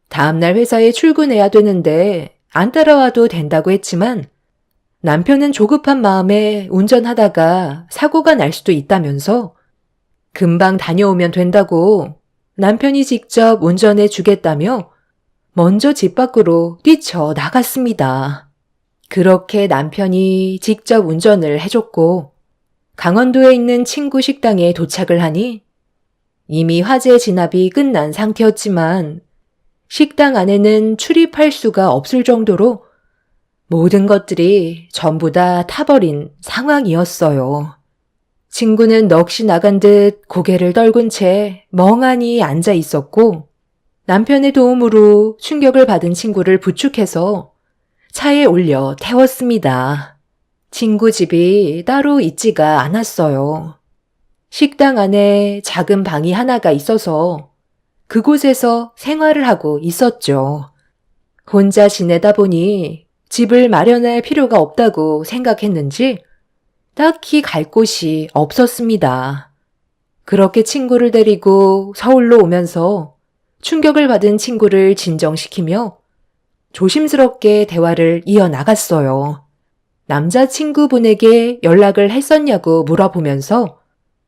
다음날 회사에 출근해야 되는데 안 따라와도 된다고 했지만 남편은 조급한 마음에 운전하다가 사고가 날 수도 있다면서 금방 다녀오면 된다고 남편이 직접 운전해 주겠다며 먼저 집 밖으로 뛰쳐나갔습니다. 그렇게 남편이 직접 운전을 해줬고 강원도에 있는 친구 식당에 도착을 하니 이미 화재 진압이 끝난 상태였지만 식당 안에는 출입할 수가 없을 정도로 모든 것들이 전부 다 타버린 상황이었어요. 친구는 넋이 나간 듯 고개를 떨군 채 멍하니 앉아 있었고 남편의 도움으로 충격을 받은 친구를 부축해서 차에 올려 태웠습니다. 친구 집이 따로 있지가 않았어요. 식당 안에 작은 방이 하나가 있어서 그곳에서 생활을 하고 있었죠. 혼자 지내다 보니 집을 마련할 필요가 없다고 생각했는지 딱히 갈 곳이 없었습니다. 그렇게 친구를 데리고 서울로 오면서 충격을 받은 친구를 진정시키며 조심스럽게 대화를 이어나갔어요. 남자친구분에게 연락을 했었냐고 물어보면서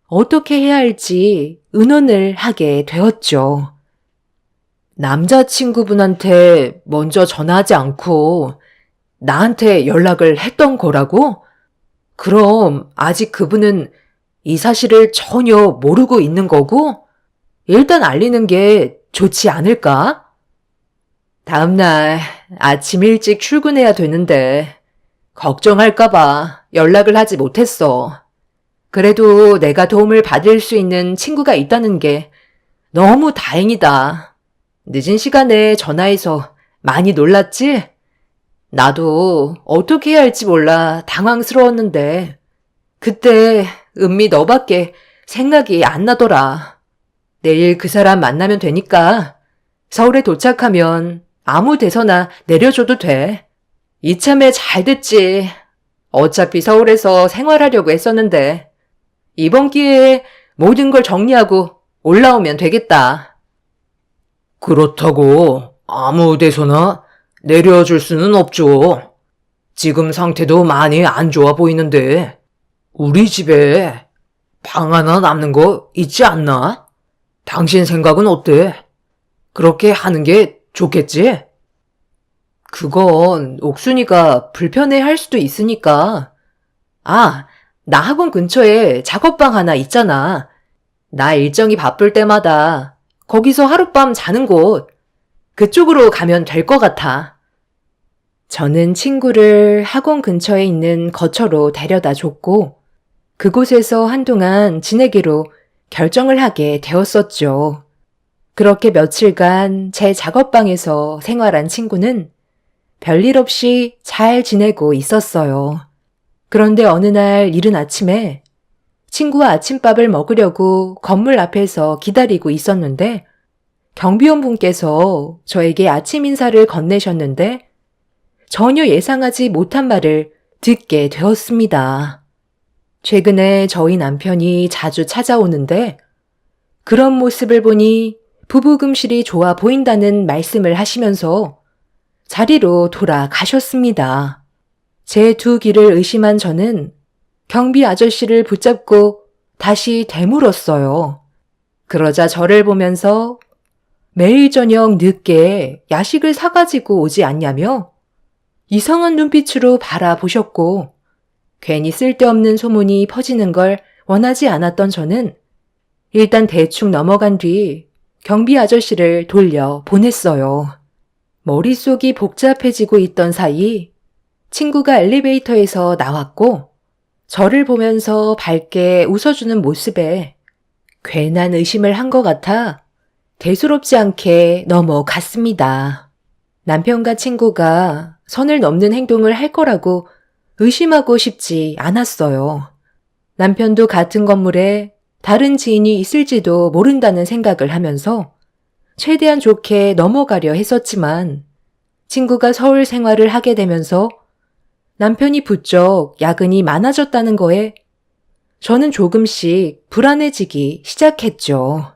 어떻게 해야 할지 의논을 하게 되었죠. 남자친구분한테 먼저 전화하지 않고 나한테 연락을 했던 거라고? 그럼 아직 그분은 이 사실을 전혀 모르고 있는 거고? 일단 알리는 게 좋지 않을까? 다음날 아침 일찍 출근해야 되는데 걱정할까봐 연락을 하지 못했어. 그래도 내가 도움을 받을 수 있는 친구가 있다는 게 너무 다행이다. 늦은 시간에 전화해서 많이 놀랐지? 나도 어떻게 해야 할지 몰라 당황스러웠는데 그때 은미 너밖에 생각이 안 나더라. 내일 그 사람 만나면 되니까 서울에 도착하면 아무 데서나 내려줘도 돼. 이참에 잘 됐지. 어차피 서울에서 생활하려고 했었는데 이번 기회에 모든 걸 정리하고 올라오면 되겠다. 그렇다고 아무 데서나 내려줄 수는 없죠. 지금 상태도 많이 안 좋아 보이는데 우리 집에 방 하나 남는 거 있지 않나? 당신 생각은 어때? 그렇게 하는 게 좋겠지? 그건 옥순이가 불편해 할 수도 있으니까. 아, 나 학원 근처에 작업방 하나 있잖아. 나 일정이 바쁠 때마다 거기서 하룻밤 자는 곳. 그쪽으로 가면 될 것 같아. 저는 친구를 학원 근처에 있는 거처로 데려다 줬고 그곳에서 한동안 지내기로 결정을 하게 되었었죠. 그렇게 며칠간 제 작업방에서 생활한 친구는 별일 없이 잘 지내고 있었어요. 그런데 어느 날 이른 아침에 친구와 아침밥을 먹으려고 건물 앞에서 기다리고 있었는데 경비원분께서 저에게 아침 인사를 건네셨는데 전혀 예상하지 못한 말을 듣게 되었습니다. 최근에 저희 남편이 자주 찾아오는데 그런 모습을 보니 부부금실이 좋아 보인다는 말씀을 하시면서 자리로 돌아가셨습니다. 제 두 귀를 의심한 저는 경비 아저씨를 붙잡고 다시 되물었어요. 그러자 저를 보면서 매일 저녁 늦게 야식을 사가지고 오지 않냐며 이상한 눈빛으로 바라보셨고 괜히 쓸데없는 소문이 퍼지는 걸 원하지 않았던 저는 일단 대충 넘어간 뒤 경비 아저씨를 돌려 보냈어요. 머릿속이 복잡해지고 있던 사이 친구가 엘리베이터에서 나왔고 저를 보면서 밝게 웃어주는 모습에 괜한 의심을 한 것 같아 대수롭지 않게 넘어갔습니다. 남편과 친구가 선을 넘는 행동을 할 거라고 의심하고 싶지 않았어요. 남편도 같은 건물에 다른 지인이 있을지도 모른다는 생각을 하면서 최대한 좋게 넘어가려 했었지만 친구가 서울 생활을 하게 되면서 남편이 부쩍 야근이 많아졌다는 거에 저는 조금씩 불안해지기 시작했죠.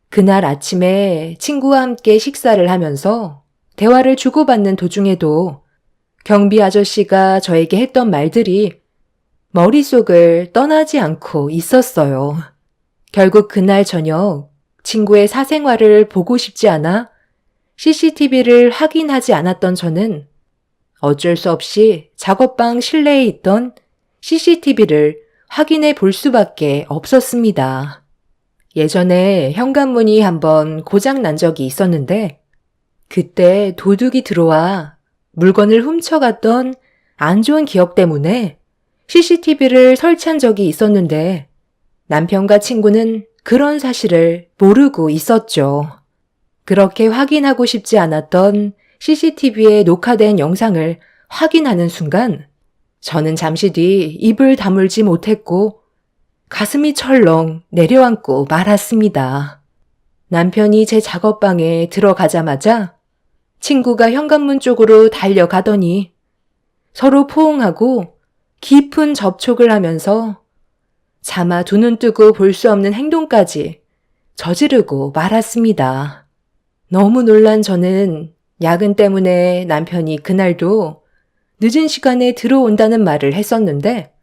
그날 아침에 친구와 함께 식사를 하면서 대화를 주고받는 도중에도 경비 아저씨가 저에게 했던 말들이 머릿속을 떠나지 않고 있었어요. 결국 그날 저녁 친구의 사생활을 보고 싶지 않아 CCTV를 확인하지 않았던 저는 어쩔 수 없이 작업방 실내에 있던 CCTV를 확인해 볼 수밖에 없었습니다. 예전에 현관문이 한번 고장 난 적이 있었는데 그때 도둑이 들어와 물건을 훔쳐갔던 안 좋은 기억 때문에 CCTV를 설치한 적이 있었는데 남편과 친구는 그런 사실을 모르고 있었죠. 그렇게 확인하고 싶지 않았던 CCTV에 녹화된 영상을 확인하는 순간 저는 잠시 뒤 입을 다물지 못했고 가슴이 철렁 내려앉고 말았습니다. 남편이 제 작업방에 들어가자마자 친구가 현관문 쪽으로 달려가더니 서로 포옹하고 깊은 접촉을 하면서 차마 두 눈 뜨고 볼 수 없는 행동까지 저지르고 말았습니다. 너무 놀란 저는 야근 때문에 남편이 그날도 늦은 시간에 들어온다는 말을 했었는데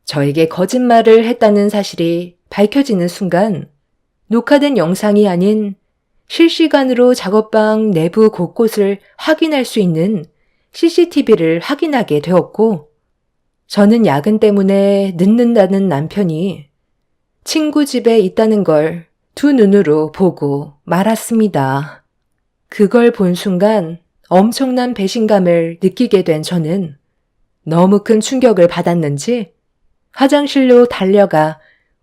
저에게 거짓말을 했다는 사실이 밝혀지는 순간 녹화된 영상이 아닌 실시간으로 작업방 내부 곳곳을 확인할 수 있는 CCTV를 확인하게 되었고 저는 야근 때문에 늦는다는 남편이 친구 집에 있다는 걸 두 눈으로 보고 말았습니다. 그걸 본 순간 엄청난 배신감을 느끼게 된 저는 너무 큰 충격을 받았는지 화장실로 달려가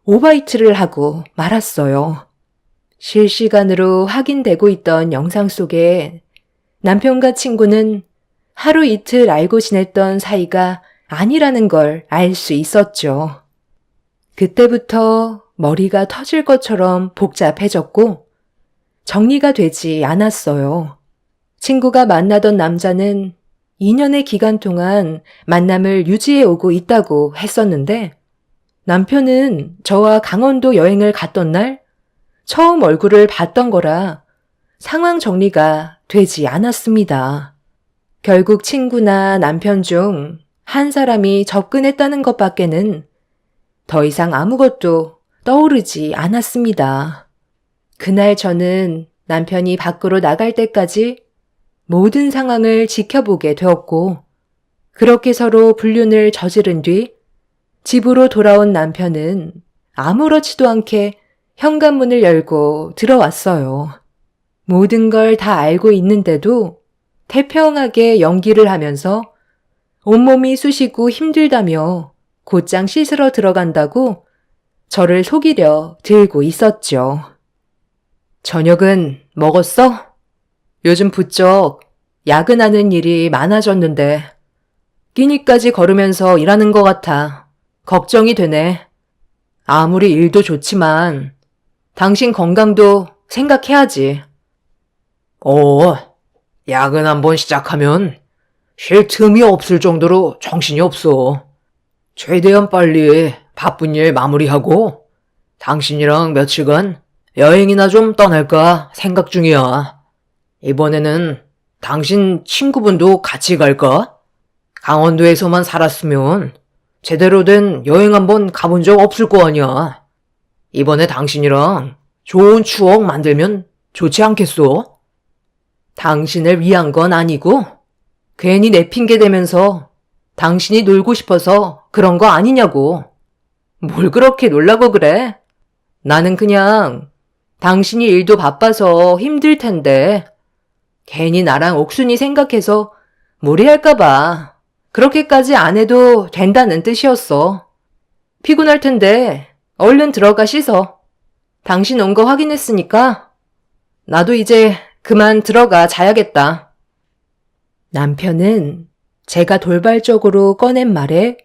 오바이트를 하고 말았어요. 실시간으로 확인되고 있던 영상 속에 남편과 친구는 하루 이틀 알고 지냈던 사이가 아니라는 걸 알 수 있었죠. 그때부터 머리가 터질 것처럼 복잡해졌고 정리가 되지 않았어요. 친구가 만나던 남자는 2년의 기간 동안 만남을 유지해 오고 있다고 했었는데 남편은 저와 강원도 여행을 갔던 날 처음 얼굴을 봤던 거라 상황 정리가 되지 않았습니다. 결국 친구나 남편 중 한 사람이 접근했다는 것밖에는 더 이상 아무것도 떠오르지 않았습니다. 그날 저는 남편이 밖으로 나갈 때까지 모든 상황을 지켜보게 되었고 그렇게 서로 불륜을 저지른 뒤 집으로 돌아온 남편은 아무렇지도 않게 현관문을 열고 들어왔어요. 모든 걸 다 알고 있는데도 태평하게 연기를 하면서 온몸이 쑤시고 힘들다며 곧장 씻으러 들어간다고 저를 속이려 들고 있었죠. 저녁은 먹었어? 요즘 부쩍 야근하는 일이 많아졌는데 끼니까지 걸으면서 일하는 것 같아 걱정이 되네. 아무리 일도 좋지만 당신 건강도 생각해야지. 야근 한번 시작하면 쉴 틈이 없을 정도로 정신이 없어. 최대한 빨리 바쁜 일 마무리하고 당신이랑 며칠간 여행이나 좀 떠날까 생각 중이야. 이번에는 당신 친구분도 같이 갈까? 강원도에서만 살았으면 제대로 된 여행 한번 가본 적 없을 거 아니야. 이번에 당신이랑 좋은 추억 만들면 좋지 않겠소? 당신을 위한 건 아니고 괜히 내 핑계 대면서 당신이 놀고 싶어서 그런 거 아니냐고. 뭘 그렇게 놀라고 그래? 나는 그냥 당신이 일도 바빠서 힘들 텐데 괜히 나랑 옥순이 생각해서 무리할까 봐 그렇게까지 안 해도 된다는 뜻이었어. 피곤할 텐데 얼른 들어가 씻어. 당신 온 거 확인했으니까 나도 이제 그만 들어가 자야겠다. 남편은 제가 돌발적으로 꺼낸 말에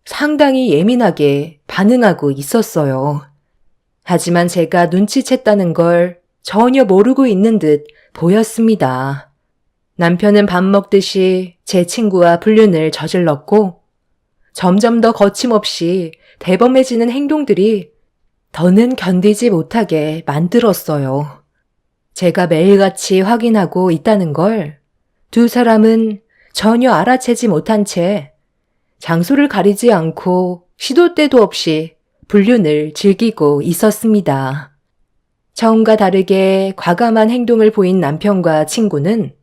상당히 예민하게 반응하고 있었어요. 하지만 제가 눈치챘다는 걸 전혀 모르고 있는 듯 보였습니다. 남편은 밥 먹듯이 제 친구와 불륜을 저질렀고 점점 더 거침없이 대범해지는 행동들이 더는 견디지 못하게 만들었어요. 제가 매일같이 확인하고 있다는 걸 두 사람은 전혀 알아채지 못한 채 장소를 가리지 않고 시도 때도 없이 불륜을 즐기고 있었습니다. 처음과 다르게 과감한 행동을 보인 남편과 친구는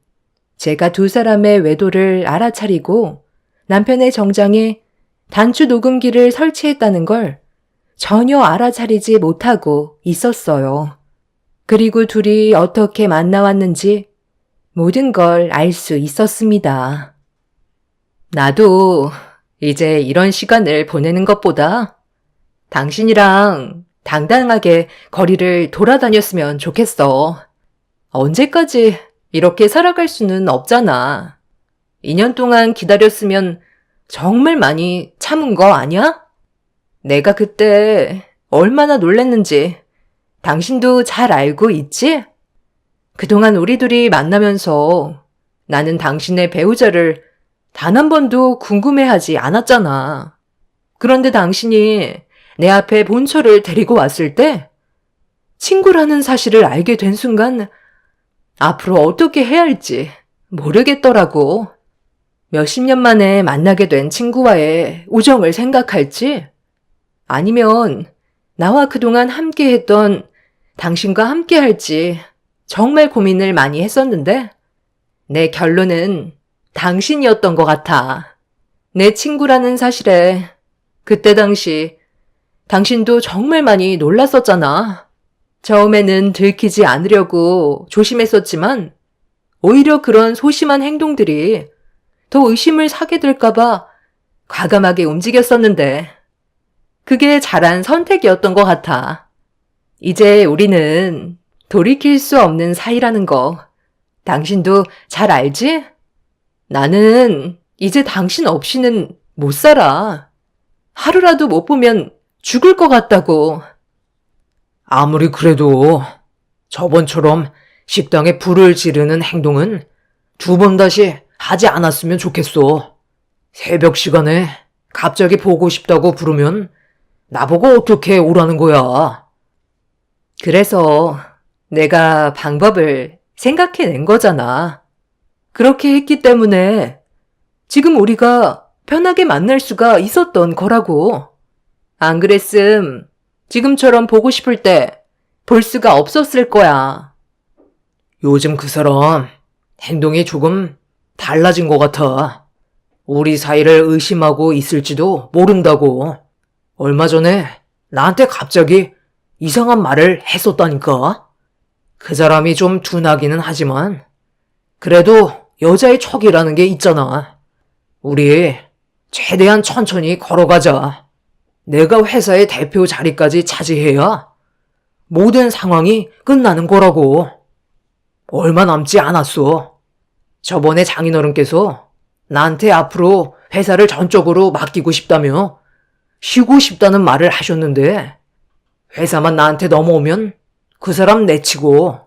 제가 두 사람의 외도를 알아차리고 남편의 정장에 단추 녹음기를 설치했다는 걸 전혀 알아차리지 못하고 있었어요. 그리고 둘이 어떻게 만나왔는지 모든 걸 알 수 있었습니다. 나도 이제 이런 시간을 보내는 것보다 당신이랑 당당하게 거리를 돌아다녔으면 좋겠어. 언제까지 이렇게 살아갈 수는 없잖아. 2년 동안 기다렸으면 정말 많이 참은 거 아니야? 내가 그때 얼마나 놀랬는지 당신도 잘 알고 있지? 그동안 우리 둘이 만나면서 나는 당신의 배우자를 단 한 번도 궁금해하지 않았잖아. 그런데 당신이 내 앞에 본처를 데리고 왔을 때 친구라는 사실을 알게 된 순간 앞으로 어떻게 해야 할지 모르겠더라고. 몇십 년 만에 만나게 된 친구와의 우정을 생각할지 아니면 나와 그동안 함께했던 당신과 함께할지 정말 고민을 많이 했었는데 내 결론은 당신이었던 것 같아. 내 친구라는 사실에 그때 당시 당신도 정말 많이 놀랐었잖아. 처음에는 들키지 않으려고 조심했었지만 오히려 그런 소심한 행동들이 더 의심을 사게 될까봐 과감하게 움직였었는데 그게 잘한 선택이었던 것 같아. 이제 우리는 돌이킬 수 없는 사이라는 거 당신도 잘 알지? 나는 이제 당신 없이는 못 살아. 하루라도 못 보면 죽을 것 같다고. 아무리 그래도 저번처럼 식당에 불을 지르는 행동은 2번 다시 하지 않았으면 좋겠어. 새벽 시간에 갑자기 보고 싶다고 부르면 나보고 어떻게 오라는 거야. 그래서 내가 방법을 생각해낸 거잖아. 그렇게 했기 때문에 지금 우리가 편하게 만날 수가 있었던 거라고. 안 그랬음 지금처럼 보고 싶을 때 볼 수가 없었을 거야. 요즘 그 사람 행동이 조금 달라진 것 같아. 우리 사이를 의심하고 있을지도 모른다고. 얼마 전에 나한테 갑자기 이상한 말을 했었다니까. 그 사람이 좀 둔하기는 하지만 그래도 여자의 척이라는 게 있잖아. 우리 최대한 천천히 걸어가자. 내가 회사의 대표 자리까지 차지해야 모든 상황이 끝나는 거라고. 얼마 남지 않았어. 저번에 장인어른께서 나한테 앞으로 회사를 전적으로 맡기고 싶다며 쉬고 싶다는 말을 하셨는데 회사만 나한테 넘어오면 그 사람 내치고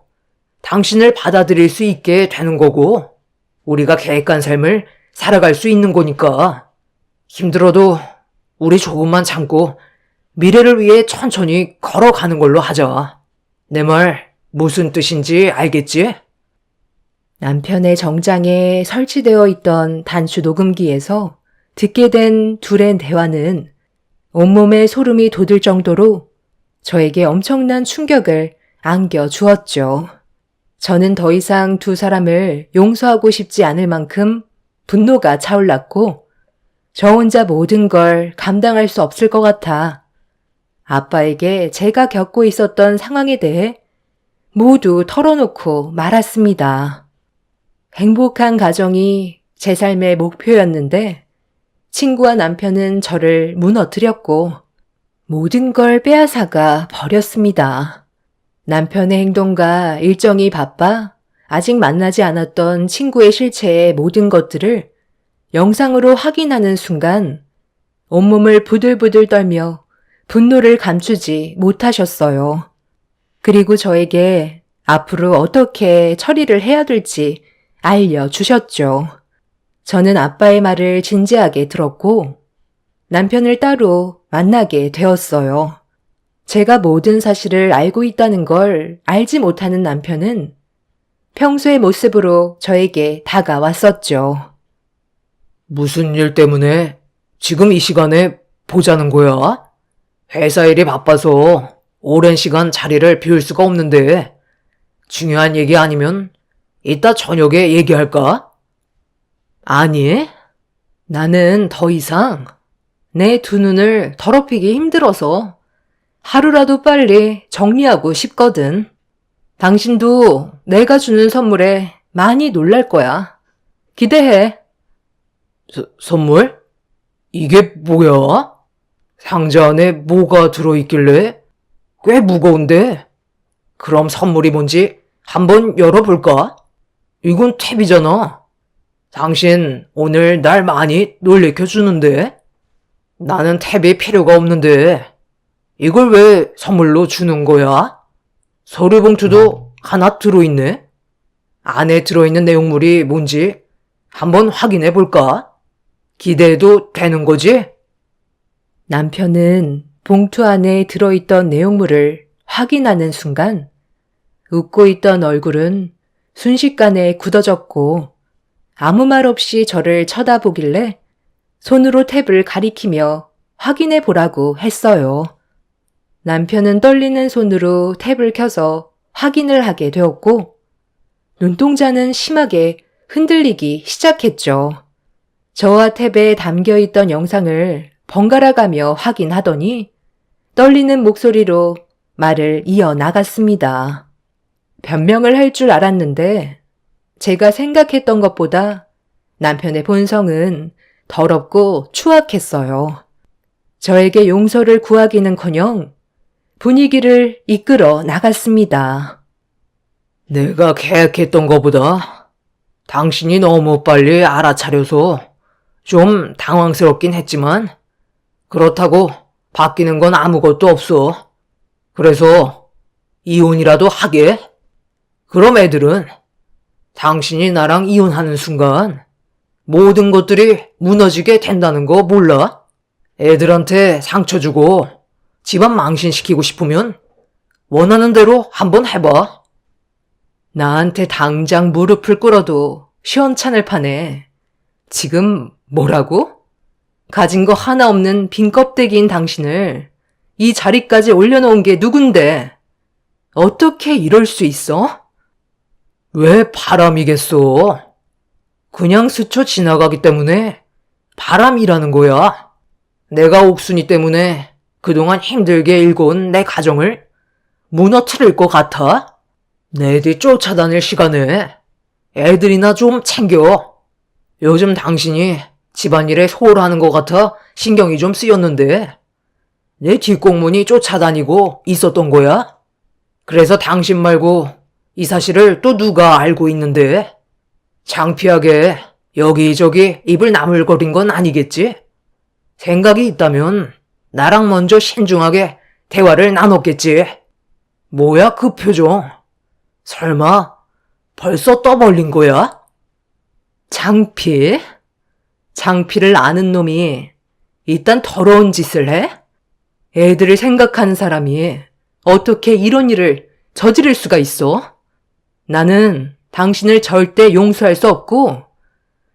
당신을 받아들일 수 있게 되는 거고 우리가 계획한 삶을 살아갈 수 있는 거니까 힘들어도 우리 조금만 참고 미래를 위해 천천히 걸어가는 걸로 하자. 내 말 무슨 뜻인지 알겠지? 남편의 정장에 설치되어 있던 단추 녹음기에서 듣게 된 둘의 대화는 온몸에 소름이 돋을 정도로 저에게 엄청난 충격을 안겨주었죠. 저는 더 이상 두 사람을 용서하고 싶지 않을 만큼 분노가 차올랐고 저 혼자 모든 걸 감당할 수 없을 것 같아 아빠에게 제가 겪고 있었던 상황에 대해 모두 털어놓고 말았습니다. 행복한 가정이 제 삶의 목표였는데 친구와 남편은 저를 무너뜨렸고 모든 걸 빼앗아가 버렸습니다. 남편의 행동과 일정이 바빠 아직 만나지 않았던 친구의 실체의 모든 것들을 영상으로 확인하는 순간 온몸을 부들부들 떨며 분노를 감추지 못하셨어요. 그리고 저에게 앞으로 어떻게 처리를 해야 될지 알려주셨죠. 저는 아빠의 말을 진지하게 들었고 남편을 따로 만나게 되었어요. 제가 모든 사실을 알고 있다는 걸 알지 못하는 남편은 평소의 모습으로 저에게 다가왔었죠. 무슨 일 때문에 지금 이 시간에 보자는 거야? 회사 일이 바빠서 오랜 시간 자리를 비울 수가 없는데 중요한 얘기 아니면 이따 저녁에 얘기할까? 아니, 나는 더 이상 내 두 눈을 더럽히기 힘들어서 하루라도 빨리 정리하고 싶거든. 당신도 내가 주는 선물에 많이 놀랄 거야. 기대해. 선물? 이게 뭐야? 상자 안에 뭐가 들어있길래? 꽤 무거운데? 그럼 선물이 뭔지 한번 열어볼까? 이건 탭이잖아. 당신 오늘 날 많이 놀래켜주는데? 나는 탭이 필요가 없는데 이걸 왜 선물로 주는 거야? 서류 봉투도 하나 들어있네? 안에 들어있는 내용물이 뭔지 한번 확인해 볼까? 기대해도 되는 거지? 남편은 봉투 안에 들어있던 내용물을 확인하는 순간 웃고 있던 얼굴은 순식간에 굳어졌고 아무 말 없이 저를 쳐다보길래 손으로 탭을 가리키며 확인해 보라고 했어요. 남편은 떨리는 손으로 탭을 켜서 확인을 하게 되었고 눈동자는 심하게 흔들리기 시작했죠. 저와 탭에 담겨있던 영상을 번갈아 가며 확인하더니 떨리는 목소리로 말을 이어나갔습니다. 변명을 할 줄 알았는데 제가 생각했던 것보다 남편의 본성은 더럽고 추악했어요. 저에게 용서를 구하기는커녕 분위기를 이끌어 나갔습니다. 내가 계획했던 것보다 당신이 너무 빨리 알아차려서 좀 당황스럽긴 했지만 그렇다고 바뀌는 건 아무것도 없어. 그래서 이혼이라도 하게? 그럼 애들은 당신이 나랑 이혼하는 순간 모든 것들이 무너지게 된다는 거 몰라? 애들한테 상처 주고 집안 망신시키고 싶으면 원하는 대로 한번 해봐. 나한테 당장 무릎을 꿇어도 시원찮을 판에 지금 뭐라고? 가진 거 하나 없는 빈 껍데기인 당신을 이 자리까지 올려놓은 게 누군데? 어떻게 이럴 수 있어? 왜 바람이겠어? 그냥 스쳐 지나가기 때문에 바람이라는 거야. 내가 옥순이 때문에 그동안 힘들게 일궈온 내 가정을 무너뜨릴 것 같아? 내 뒤 쫓아다닐 시간에 애들이나 좀 챙겨. 요즘 당신이 집안일에 소홀하는 것 같아 신경이 좀 쓰였는데 내 뒷공문이 쫓아다니고 있었던 거야? 그래서 당신 말고 이 사실을 또 누가 알고 있는데 창피하게 여기저기 입을 나물거린 건 아니겠지? 생각이 있다면 나랑 먼저 신중하게 대화를 나눴겠지. 뭐야 그 표정? 설마 벌써 떠벌린 거야? 창피? 창피를 아는 놈이 이딴 더러운 짓을 해? 애들을 생각하는 사람이 어떻게 이런 일을 저지를 수가 있어? 나는 당신을 절대 용서할 수 없고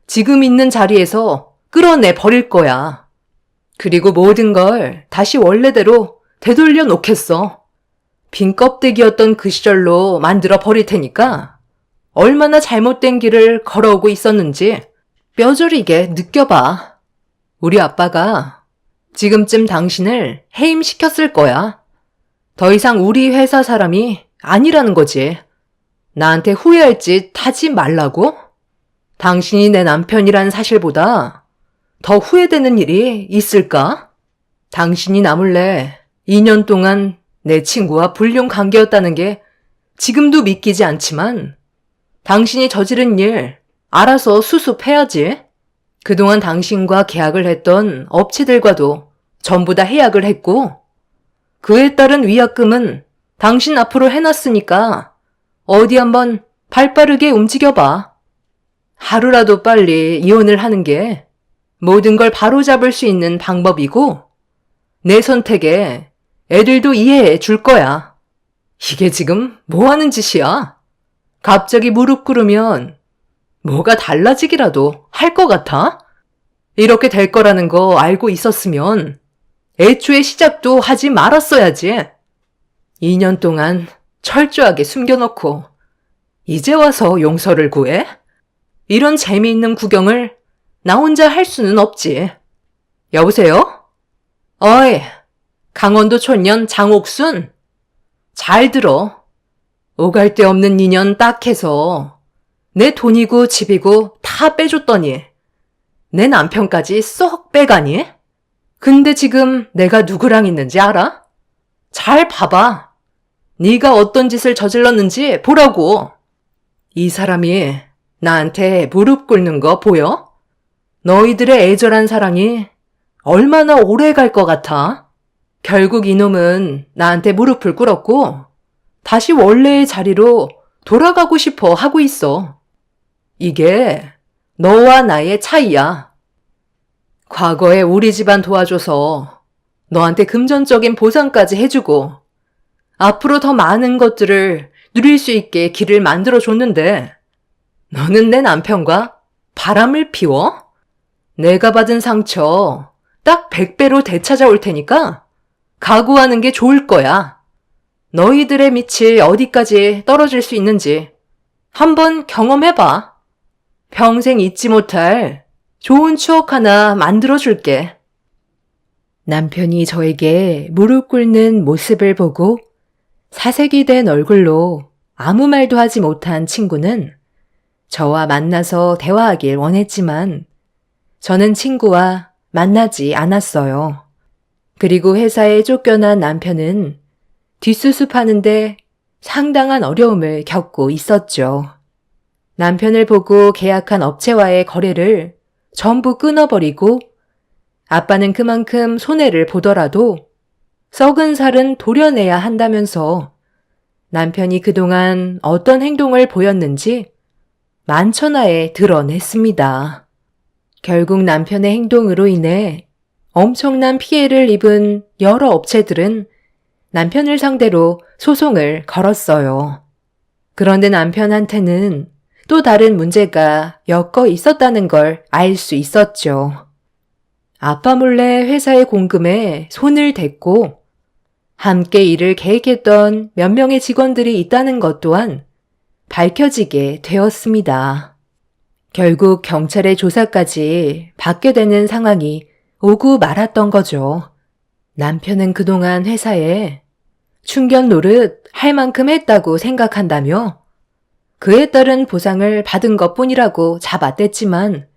지금 있는 자리에서 끌어내 버릴 거야. 그리고 모든 걸 다시 원래대로 되돌려 놓겠어. 빈 껍데기였던 그 시절로 만들어 버릴 테니까 얼마나 잘못된 길을 걸어오고 있었는지 뼈저리게 느껴봐. 우리 아빠가 지금쯤 당신을 해임시켰을 거야. 더 이상 우리 회사 사람이 아니라는 거지. 나한테 후회할 짓 하지 말라고? 당신이 내 남편이란 사실보다 더 후회되는 일이 있을까? 당신이 나 몰래 2년 동안 내 친구와 불륜 관계였다는 게 지금도 믿기지 않지만 당신이 저지른 일 알아서 수습해야지. 그동안 당신과 계약을 했던 업체들과도 전부 다 해약을 했고 그에 따른 위약금은 당신 앞으로 해놨으니까 어디 한번 발빠르게 움직여봐. 하루라도 빨리 이혼을 하는 게 모든 걸 바로잡을 수 있는 방법이고 내 선택에 애들도 이해해 줄 거야. 이게 지금 뭐 하는 짓이야? 갑자기 무릎 꿇으면 뭐가 달라지기라도 할 것 같아? 이렇게 될 거라는 거 알고 있었으면 애초에 시작도 하지 말았어야지. 2년 동안 철저하게 숨겨놓고 이제 와서 용서를 구해? 이런 재미있는 구경을 나 혼자 할 수는 없지. 여보세요? 어이, 강원도 촌년 장옥순? 잘 들어. 오갈 데 없는 인연 딱 해서 내 돈이고 집이고 다 빼줬더니 내 남편까지 쏙 빼가니? 근데 지금 내가 누구랑 있는지 알아? 잘 봐봐. 네가 어떤 짓을 저질렀는지 보라고. 이 사람이 나한테 무릎 꿇는 거 보여? 너희들의 애절한 사랑이 얼마나 오래 갈 것 같아? 결국 이놈은 나한테 무릎을 꿇었고 다시 원래의 자리로 돌아가고 싶어 하고 있어. 이게 너와 나의 차이야. 과거에 우리 집안 도와줘서 너한테 금전적인 보상까지 해주고 앞으로 더 많은 것들을 누릴 수 있게 길을 만들어줬는데 너는 내 남편과 바람을 피워? 내가 받은 상처 딱 100배로 되찾아올 테니까 각오하는 게 좋을 거야. 너희들의 밑이 어디까지 떨어질 수 있는지 한번 경험해봐. 평생 잊지 못할 좋은 추억 하나 만들어줄게. 남편이 저에게 무릎 꿇는 모습을 보고 사색이 된 얼굴로 아무 말도 하지 못한 친구는 저와 만나서 대화하길 원했지만 저는 친구와 만나지 않았어요. 그리고 회사에 쫓겨난 남편은 뒷수습하는데 상당한 어려움을 겪고 있었죠. 남편을 보고 계약한 업체와의 거래를 전부 끊어버리고 아빠는 그만큼 손해를 보더라도 썩은 살은 도려내야 한다면서 남편이 그동안 어떤 행동을 보였는지 만천하에 드러냈습니다. 결국 남편의 행동으로 인해 엄청난 피해를 입은 여러 업체들은 남편을 상대로 소송을 걸었어요. 그런데 남편한테는 또 다른 문제가 엮여 있었다는 걸 알 수 있었죠. 아빠 몰래 회사의 공금에 손을 댔고 함께 일을 계획했던 몇 명의 직원들이 있다는 것 또한 밝혀지게 되었습니다. 결국 경찰의 조사까지 받게 되는 상황이 오고 말았던 거죠. 남편은 그동안 회사에 충견 노릇 할 만큼 했다고 생각한다며 그에 따른 보상을 받은 것뿐이라고 잡아댔지만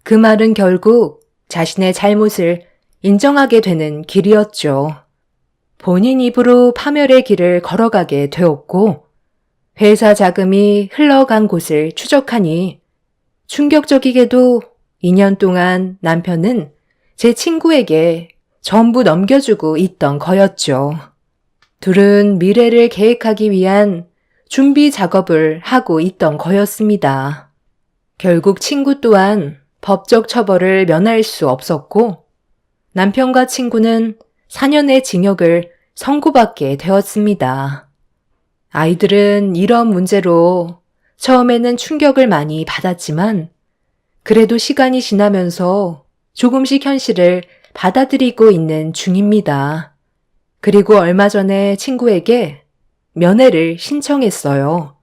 그 말은 결국 자신의 잘못을 인정하게 되는 길이었죠. 본인 입으로 파멸의 길을 걸어가게 되었고 회사 자금이 흘러간 곳을 추적하니 충격적이게도 2년 동안 남편은 제 친구에게 전부 넘겨주고 있던 거였죠. 둘은 미래를 계획하기 위한 준비 작업을 하고 있던 거였습니다. 결국 친구 또한 법적 처벌을 면할 수 없었고 남편과 친구는 4년의 징역을 선고받게 되었습니다. 아이들은 이런 문제로 처음에는 충격을 많이 받았지만 그래도 시간이 지나면서 조금씩 현실을 받아들이고 있는 중입니다. 그리고 얼마 전에 친구에게 면회를 신청했어요.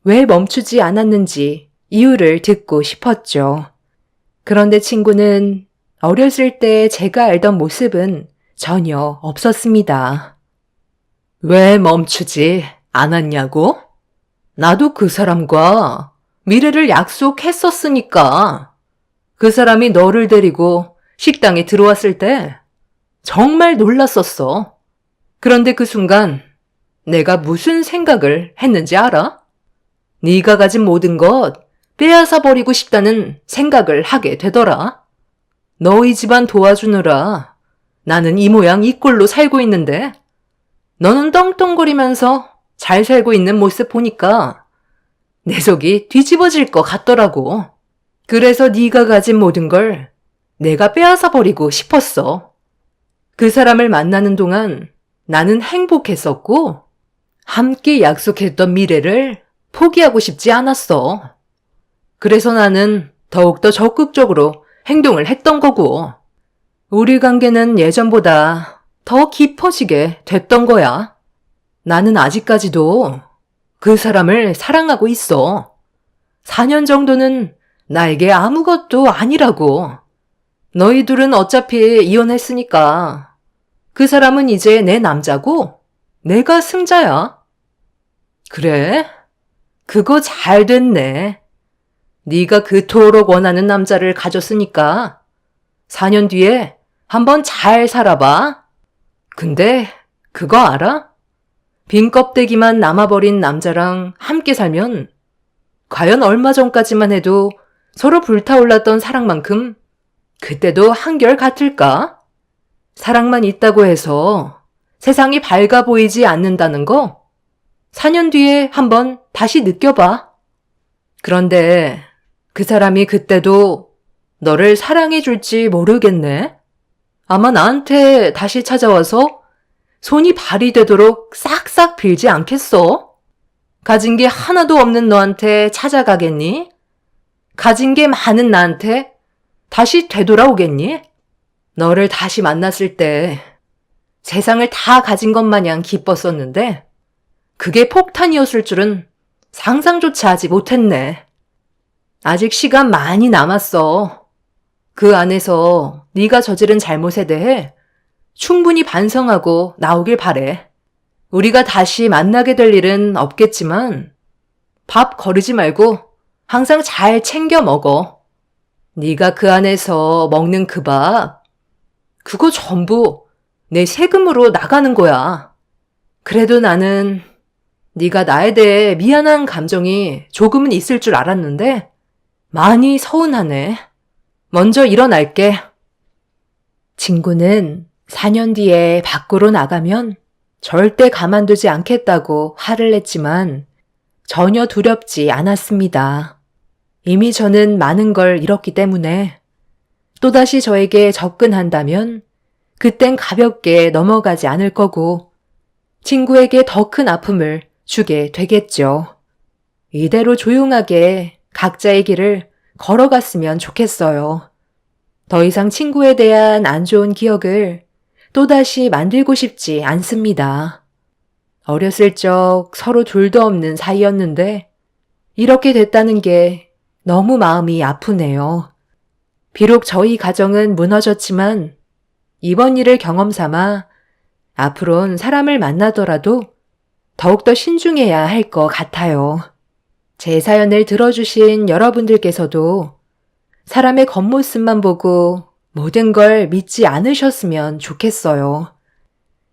왜 멈추지 않았는지 이유를 듣고 싶었죠. 그런데 친구는 어렸을 때 제가 알던 모습은 전혀 없었습니다. 왜 멈추지 않았냐고? 나도 그 사람과 미래를 약속했었으니까. 그 사람이 너를 데리고 식당에 들어왔을 때 정말 놀랐었어. 그런데 그 순간 내가 무슨 생각을 했는지 알아? 네가 가진 모든 것 빼앗아 버리고 싶다는 생각을 하게 되더라. 너희 집안 도와주느라 나는 이 모양 이 꼴로 살고 있는데 너는 떵떵거리면서 잘 살고 있는 모습 보니까 내 속이 뒤집어질 것 같더라고. 그래서 네가 가진 모든 걸 내가 빼앗아 버리고 싶었어. 그 사람을 만나는 동안 나는 행복했었고 함께 약속했던 미래를 포기하고 싶지 않았어. 그래서 나는 더욱더 적극적으로 행동을 했던 거고 우리 관계는 예전보다 더 깊어지게 됐던 거야. 나는 아직까지도 그 사람을 사랑하고 있어. 4년 정도는 나에게 아무것도 아니라고. 너희 둘은 어차피 이혼했으니까 그 사람은 이제 내 남자고 내가 승자야. 그래? 그거 잘 됐네. 네가 그토록 원하는 남자를 가졌으니까 4년 뒤에 한번 잘 살아봐. 근데 그거 알아? 빈 껍데기만 남아버린 남자랑 함께 살면 과연 얼마 전까지만 해도 서로 불타올랐던 사랑만큼 그때도 한결 같을까? 사랑만 있다고 해서 세상이 밝아 보이지 않는다는 거 4년 뒤에 한번 다시 느껴봐. 그런데 그 사람이 그때도 너를 사랑해 줄지 모르겠네. 아마 나한테 다시 찾아와서 손이 발이 되도록 싹싹 빌지 않겠어? 가진 게 하나도 없는 너한테 찾아가겠니? 가진 게 많은 나한테 다시 되돌아오겠니? 너를 다시 만났을 때 세상을 다 가진 것 마냥 기뻤었는데 그게 폭탄이었을 줄은 상상조차 하지 못했네. 아직 시간 많이 남았어. 그 안에서 네가 저지른 잘못에 대해 충분히 반성하고 나오길 바래. 우리가 다시 만나게 될 일은 없겠지만 밥 거르지 말고 항상 잘 챙겨 먹어. 네가 그 안에서 먹는 그 밥, 그거 전부 내 세금으로 나가는 거야. 그래도 나는 네가 나에 대해 미안한 감정이 조금은 있을 줄 알았는데 많이 서운하네. 먼저 일어날게. 친구는 4년 뒤에 밖으로 나가면 절대 가만두지 않겠다고 화를 냈지만 전혀 두렵지 않았습니다. 이미 저는 많은 걸 잃었기 때문에 또다시 저에게 접근한다면 그땐 가볍게 넘어가지 않을 거고 친구에게 더 큰 아픔을 주게 되겠죠. 이대로 조용하게 각자의 길을 걸어갔으면 좋겠어요. 더 이상 친구에 대한 안 좋은 기억을 또다시 만들고 싶지 않습니다. 어렸을 적 서로 둘도 없는 사이였는데 이렇게 됐다는 게 너무 마음이 아프네요. 비록 저희 가정은 무너졌지만 이번 일을 경험 삼아 앞으론 사람을 만나더라도 더욱더 신중해야 할 것 같아요. 제 사연을 들어주신 여러분들께서도 사람의 겉모습만 보고 모든 걸 믿지 않으셨으면 좋겠어요.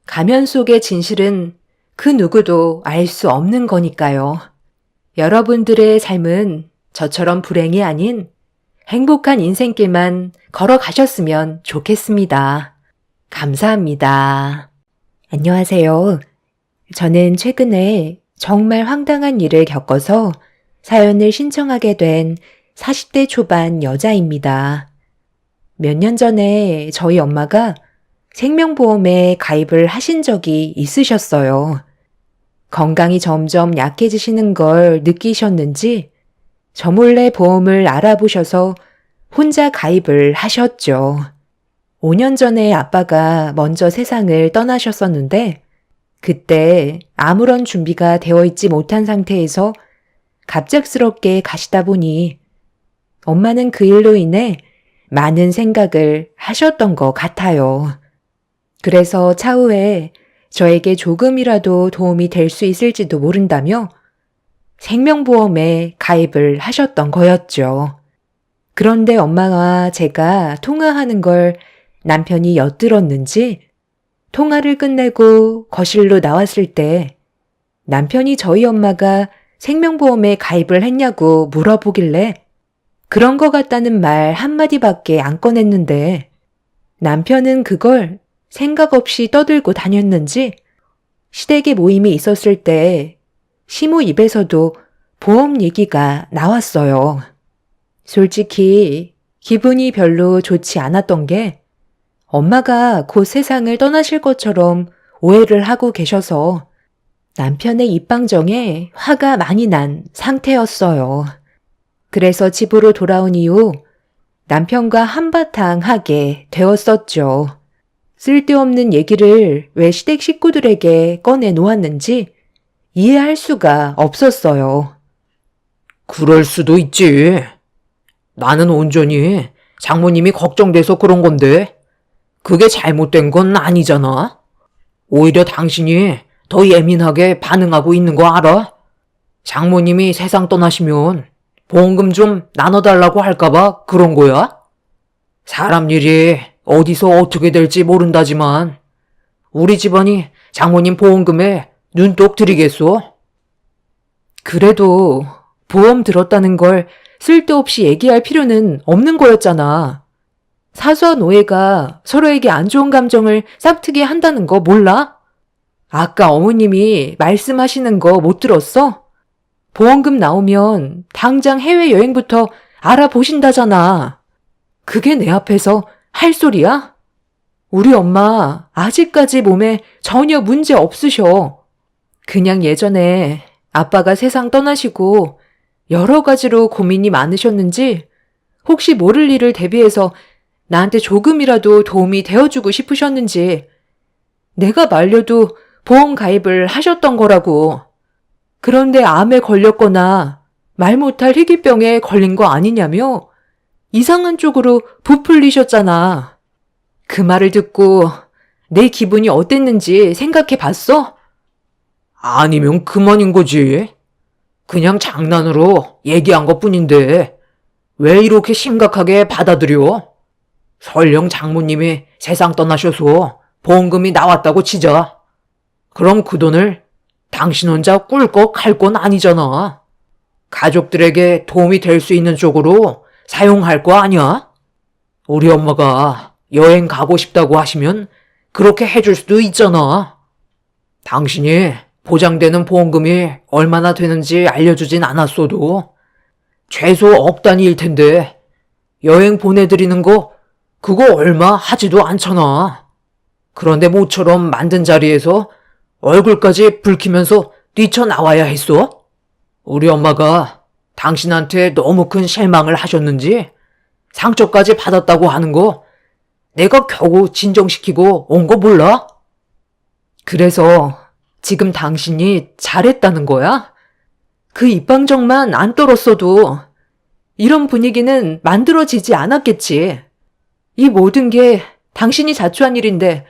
가면 속의 진실은 그 누구도 알 수 없는 거니까요. 여러분들의 삶은 저처럼 불행이 아닌 행복한 인생길만 걸어가셨으면 좋겠습니다. 감사합니다. 안녕하세요. 저는 최근에 정말 황당한 일을 겪어서 사연을 신청하게 된 40대 초반 여자입니다. 몇 년 전에 저희 엄마가 생명보험에 가입을 하신 적이 있으셨어요. 건강이 점점 약해지시는 걸 느끼셨는지 저 몰래 보험을 알아보셔서 혼자 가입을 하셨죠. 5년 전에 아빠가 먼저 세상을 떠나셨었는데 그때 아무런 준비가 되어 있지 못한 상태에서 갑작스럽게 가시다 보니 엄마는 그 일로 인해 많은 생각을 하셨던 것 같아요. 그래서 차후에 저에게 조금이라도 도움이 될 수 있을지도 모른다며 생명보험에 가입을 하셨던 거였죠. 그런데 엄마와 제가 통화하는 걸 남편이 엿들었는지 통화를 끝내고 거실로 나왔을 때 남편이 저희 엄마가 생명보험에 가입을 했냐고 물어보길래 그런 것 같다는 말 한마디밖에 안 꺼냈는데 남편은 그걸 생각 없이 떠들고 다녔는지 시댁에 모임이 있었을 때 시모 입에서도 보험 얘기가 나왔어요. 솔직히 기분이 별로 좋지 않았던 게 엄마가 곧 세상을 떠나실 것처럼 오해를 하고 계셔서 남편의 입방정에 화가 많이 난 상태였어요. 그래서 집으로 돌아온 이후 남편과 한바탕 하게 되었었죠. 쓸데없는 얘기를 왜 시댁 식구들에게 꺼내 놓았는지 이해할 수가 없었어요. 그럴 수도 있지. 나는 온전히 장모님이 걱정돼서 그런 건데 그게 잘못된 건 아니잖아. 오히려 당신이 더 예민하게 반응하고 있는 거 알아? 장모님이 세상 떠나시면 보험금 좀 나눠달라고 할까봐 그런 거야? 사람 일이 어디서 어떻게 될지 모른다지만 우리 집안이 장모님 보험금에 눈독 들이겠소? 그래도 보험 들었다는 걸 쓸데없이 얘기할 필요는 없는 거였잖아. 사소한 오해가 서로에게 안 좋은 감정을 싹트게 한다는 거 몰라? 아까 어머님이 말씀하시는 거 못 들었어? 보험금 나오면 당장 해외여행부터 알아보신다잖아. 그게 내 앞에서 할 소리야? 우리 엄마 아직까지 몸에 전혀 문제 없으셔. 그냥 예전에 아빠가 세상 떠나시고 여러 가지로 고민이 많으셨는지 혹시 모를 일을 대비해서 나한테 조금이라도 도움이 되어주고 싶으셨는지 내가 말려도 보험 가입을 하셨던 거라고. 그런데 암에 걸렸거나 말 못할 희귀병에 걸린 거 아니냐며 이상한 쪽으로 부풀리셨잖아. 그 말을 듣고 내 기분이 어땠는지 생각해 봤어? 아니면 그만인 거지. 그냥 장난으로 얘기한 것뿐인데 왜 이렇게 심각하게 받아들여? 설령 장모님이 세상 떠나셔서 보험금이 나왔다고 치자. 그럼 그 돈을 당신 혼자 꿀꺽 할 건 아니잖아. 가족들에게 도움이 될 수 있는 쪽으로 사용할 거 아니야? 우리 엄마가 여행 가고 싶다고 하시면 그렇게 해줄 수도 있잖아. 당신이 보장되는 보험금이 얼마나 되는지 알려주진 않았어도 최소 억 단위일 텐데 여행 보내드리는 거 그거 얼마 하지도 않잖아. 그런데 모처럼 만든 자리에서 얼굴까지 붉히면서 뛰쳐나와야 했어? 우리 엄마가 당신한테 너무 큰 실망을 하셨는지 상처까지 받았다고 하는 거 내가 겨우 진정시키고 온 거 몰라? 그래서 지금 당신이 잘했다는 거야? 그 입방정만 안 떨었어도 이런 분위기는 만들어지지 않았겠지. 이 모든 게 당신이 자초한 일인데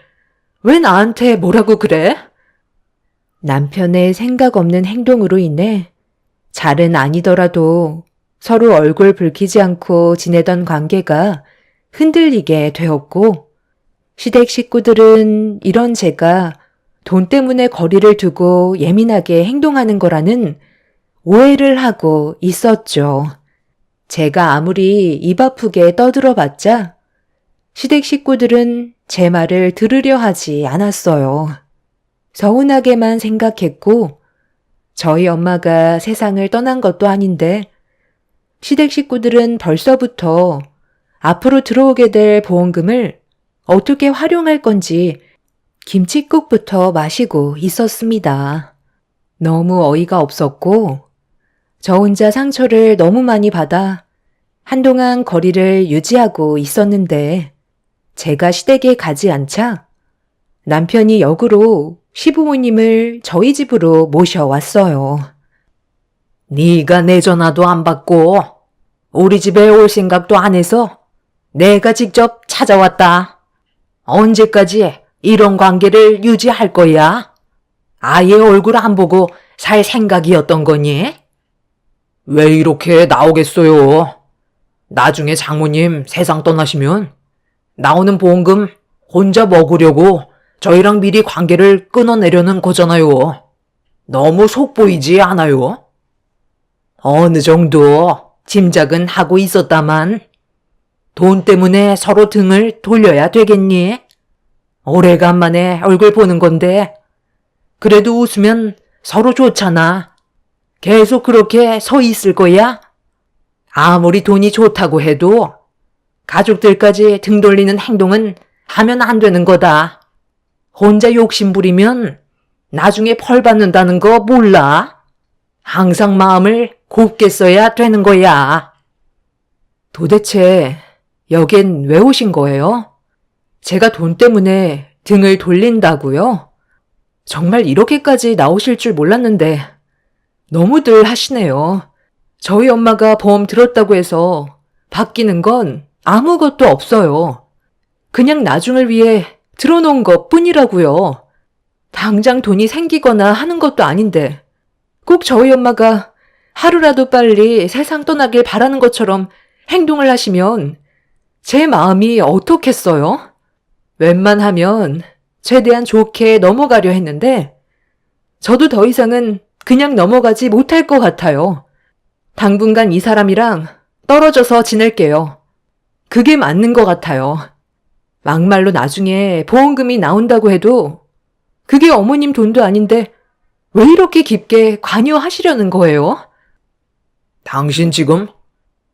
왜 나한테 뭐라고 그래? 남편의 생각 없는 행동으로 인해 잘은 아니더라도 서로 얼굴 붉히지 않고 지내던 관계가 흔들리게 되었고, 시댁 식구들은 이런 제가 돈 때문에 거리를 두고 예민하게 행동하는 거라는 오해를 하고 있었죠. 제가 아무리 입 아프게 떠들어봤자 시댁 식구들은 제 말을 들으려 하지 않았어요. 서운하게만 생각했고, 저희 엄마가 세상을 떠난 것도 아닌데 시댁 식구들은 벌써부터 앞으로 들어오게 될 보험금을 어떻게 활용할 건지 김칫국부터 마시고 있었습니다. 너무 어이가 없었고 저 혼자 상처를 너무 많이 받아 한동안 거리를 유지하고 있었는데 제가 시댁에 가지 않자 남편이 역으로 시부모님을 저희 집으로 모셔왔어요. 네가 내 전화도 안 받고 우리 집에 올 생각도 안 해서 내가 직접 찾아왔다. 언제까지 이런 관계를 유지할 거야? 아예 얼굴 안 보고 살 생각이었던 거니? 왜 이렇게 나오겠어요? 나중에 장모님 세상 떠나시면 나오는 보험금 혼자 먹으려고 저희랑 미리 관계를 끊어내려는 거잖아요. 너무 속보이지 않아요? 어느 정도 짐작은 하고 있었다만 돈 때문에 서로 등을 돌려야 되겠니? 오래간만에 얼굴 보는 건데 그래도 웃으면 서로 좋잖아. 계속 그렇게 서 있을 거야? 아무리 돈이 좋다고 해도 가족들까지 등 돌리는 행동은 하면 안 되는 거다. 혼자 욕심 부리면 나중에 벌 받는다는 거 몰라? 항상 마음을 곱게 써야 되는 거야. 도대체 여긴 왜 오신 거예요? 제가 돈 때문에 등을 돌린다고요? 정말 이렇게까지 나오실 줄 몰랐는데 너무들 하시네요. 저희 엄마가 보험 들었다고 해서 바뀌는 건 아무것도 없어요. 그냥 나중을 위해 들어놓은 것 뿐이라고요. 당장 돈이 생기거나 하는 것도 아닌데 꼭 저희 엄마가 하루라도 빨리 세상 떠나길 바라는 것처럼 행동을 하시면 제 마음이 어떻겠어요? 웬만하면 최대한 좋게 넘어가려 했는데 저도 더 이상은 그냥 넘어가지 못할 것 같아요. 당분간 이 사람이랑 떨어져서 지낼게요. 그게 맞는 것 같아요. 막말로 나중에 보험금이 나온다고 해도 그게 어머님 돈도 아닌데 왜 이렇게 깊게 관여하시려는 거예요? 당신 지금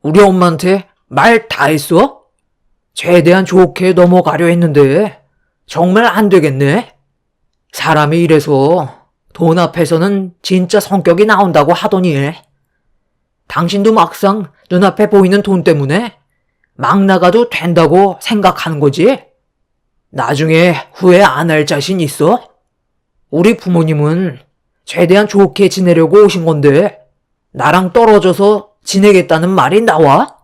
우리 엄마한테 말 다 했어? 최대한 좋게 넘어가려 했는데 정말 안 되겠네. 사람이 이래서 돈 앞에서는 진짜 성격이 나온다고 하더니 당신도 막상 눈앞에 보이는 돈 때문에 막 나가도 된다고 생각하는 거지? 나중에 후회 안 할 자신 있어? 우리 부모님은 최대한 좋게 지내려고 오신 건데 나랑 떨어져서 지내겠다는 말이 나와?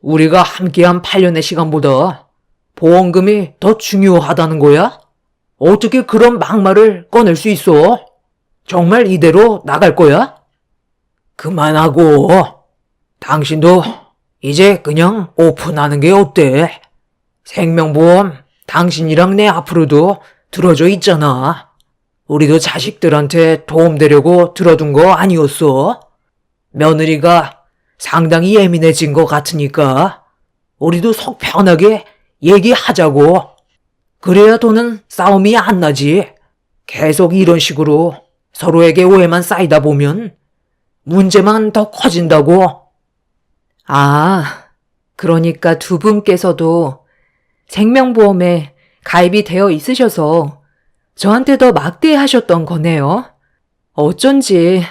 우리가 함께한 8년의 시간보다 보험금이 더 중요하다는 거야? 어떻게 그런 막말을 꺼낼 수 있어? 정말 이대로 나갈 거야? 그만하고 당신도 이제 그냥 오픈하는 게 어때? 생명보험 당신이랑 내 앞으로도 들어줘 있잖아. 우리도 자식들한테 도움되려고 들어둔 거 아니었어? 며느리가 상당히 예민해진 것 같으니까 우리도 속 편하게 얘기하자고. 그래야 돈은 싸움이 안 나지. 계속 이런 식으로 서로에게 오해만 쌓이다 보면 문제만 더 커진다고. 아, 그러니까 두 분께서도 생명보험에 가입이 되어 있으셔서 저한테 더 막대하셨던 거네요. 어쩐지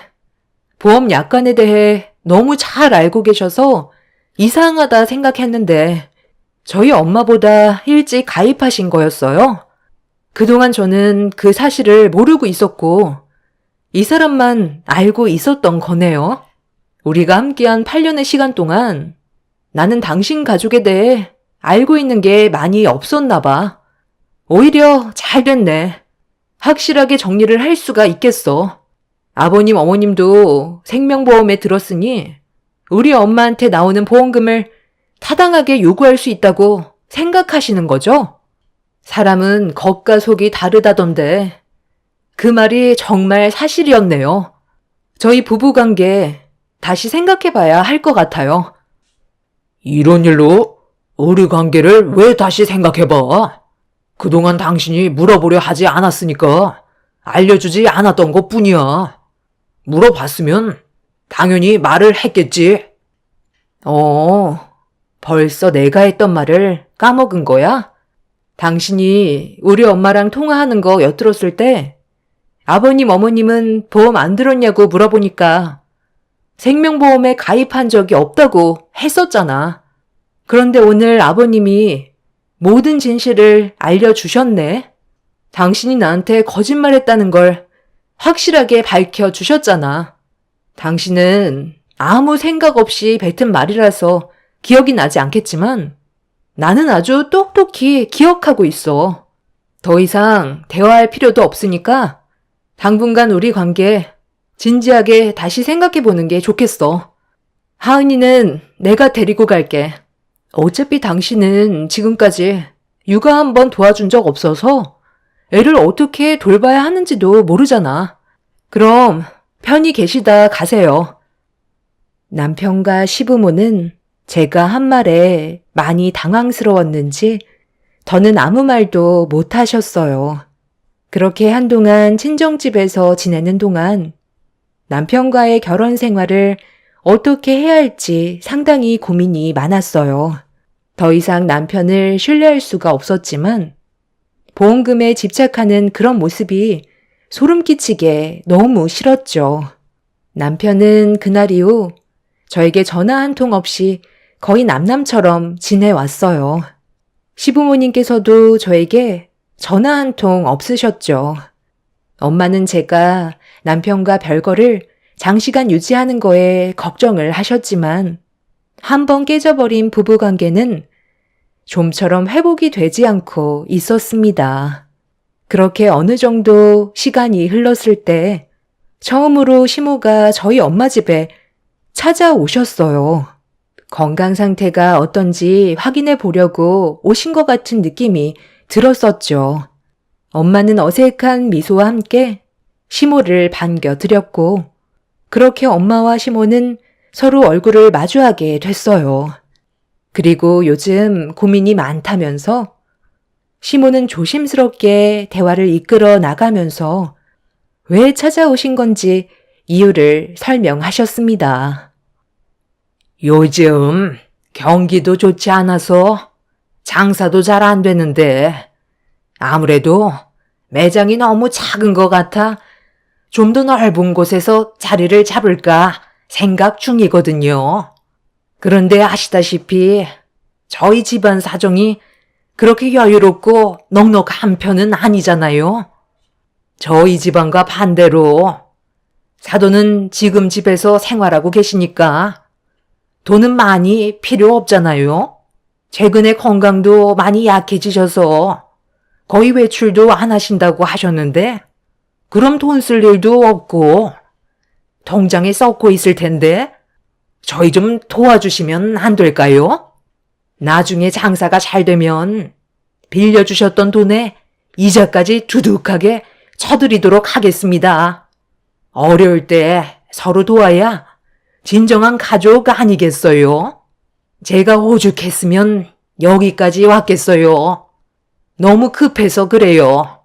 보험 약관에 대해 너무 잘 알고 계셔서 이상하다 생각했는데 저희 엄마보다 일찍 가입하신 거였어요. 그동안 저는 그 사실을 모르고 있었고 이 사람만 알고 있었던 거네요. 우리가 함께한 8년의 시간 동안 나는 당신 가족에 대해 알고 있는 게 많이 없었나 봐. 오히려 잘 됐네. 확실하게 정리를 할 수가 있겠어. 아버님, 어머님도 생명보험에 들었으니 우리 엄마한테 나오는 보험금을 타당하게 요구할 수 있다고 생각하시는 거죠? 사람은 겉과 속이 다르다던데 그 말이 정말 사실이었네요. 저희 부부관계 다시 생각해봐야 할 것 같아요. 이런 일로 우리 관계를 왜 다시 생각해봐? 그동안 당신이 물어보려 하지 않았으니까 알려주지 않았던 것 뿐이야. 물어봤으면 당연히 말을 했겠지. 벌써 내가 했던 말을 까먹은 거야? 당신이 우리 엄마랑 통화하는 거 엿들었을 때 아버님, 어머님은 보험 안 들었냐고 물어보니까 생명보험에 가입한 적이 없다고 했었잖아. 그런데 오늘 아버님이 모든 진실을 알려주셨네. 당신이 나한테 거짓말했다는 걸 확실하게 밝혀주셨잖아. 당신은 아무 생각 없이 뱉은 말이라서 기억이 나지 않겠지만 나는 아주 똑똑히 기억하고 있어. 더 이상 대화할 필요도 없으니까 당분간 우리 관계 진지하게 다시 생각해보는 게 좋겠어. 하은이는 내가 데리고 갈게. 어차피 당신은 지금까지 육아 한 번 도와준 적 없어서 애를 어떻게 돌봐야 하는지도 모르잖아. 그럼 편히 계시다 가세요. 남편과 시부모는 제가 한 말에 많이 당황스러웠는지 더는 아무 말도 못 하셨어요. 그렇게 한동안 친정집에서 지내는 동안 남편과의 결혼 생활을 어떻게 해야 할지 상당히 고민이 많았어요. 더 이상 남편을 신뢰할 수가 없었지만 보험금에 집착하는 그런 모습이 소름 끼치게 너무 싫었죠. 남편은 그날 이후 저에게 전화 한 통 없이 거의 남남처럼 지내왔어요. 시부모님께서도 저에게 전화 한 통 없으셨죠. 엄마는 제가 남편과 별거를 장시간 유지하는 거에 걱정을 하셨지만 한번 깨져버린 부부관계는 좀처럼 회복이 되지 않고 있었습니다. 그렇게 어느 정도 시간이 흘렀을 때 처음으로 시모가 저희 엄마 집에 찾아오셨어요. 건강 상태가 어떤지 확인해 보려고 오신 것 같은 느낌이 들었었죠. 엄마는 어색한 미소와 함께 시모를 반겨드렸고 그렇게 엄마와 시모는 서로 얼굴을 마주하게 됐어요. 그리고 요즘 고민이 많다면서 시모는 조심스럽게 대화를 이끌어 나가면서 왜 찾아오신 건지 이유를 설명하셨습니다. 요즘 경기도 좋지 않아서 장사도 잘 안 되는데 아무래도 매장이 너무 작은 것 같아 좀 더 넓은 곳에서 자리를 잡을까 생각 중이거든요. 그런데 아시다시피 저희 집안 사정이 그렇게 여유롭고 넉넉한 편은 아니잖아요. 저희 집안과 반대로 사돈은 지금 집에서 생활하고 계시니까 돈은 많이 필요 없잖아요. 최근에 건강도 많이 약해지셔서 거의 외출도 안 하신다고 하셨는데 그럼 돈 쓸 일도 없고 통장에 썩고 있을 텐데 저희 좀 도와주시면 안 될까요? 나중에 장사가 잘 되면 빌려주셨던 돈에 이자까지 두둑하게 쳐드리도록 하겠습니다. 어려울 때 서로 도와야 진정한 가족 아니겠어요? 제가 오죽했으면 여기까지 왔겠어요. 너무 급해서 그래요.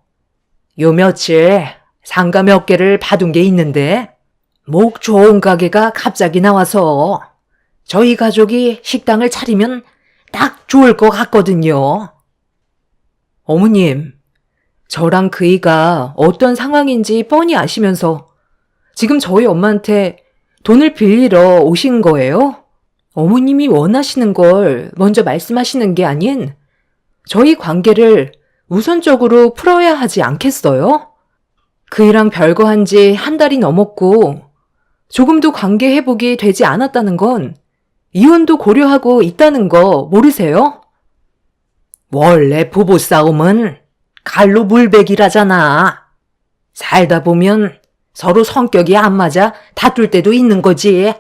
요 며칠 상가 몇 개를 받은 게 있는데 목 좋은 가게가 갑자기 나와서 저희 가족이 식당을 차리면 딱 좋을 것 같거든요. 어머님, 저랑 그이가 어떤 상황인지 뻔히 아시면서 지금 저희 엄마한테 돈을 빌리러 오신 거예요? 어머님이 원하시는 걸 먼저 말씀하시는 게 아닌 저희 관계를 우선적으로 풀어야 하지 않겠어요? 그이랑 별거 한 지 한 달이 넘었고 조금도 관계 회복이 되지 않았다는 건 이혼도 고려하고 있다는 거 모르세요? 원래 부부싸움은 갈로 물베기라잖아. 살다 보면 서로 성격이 안 맞아 다툴 때도 있는 거지.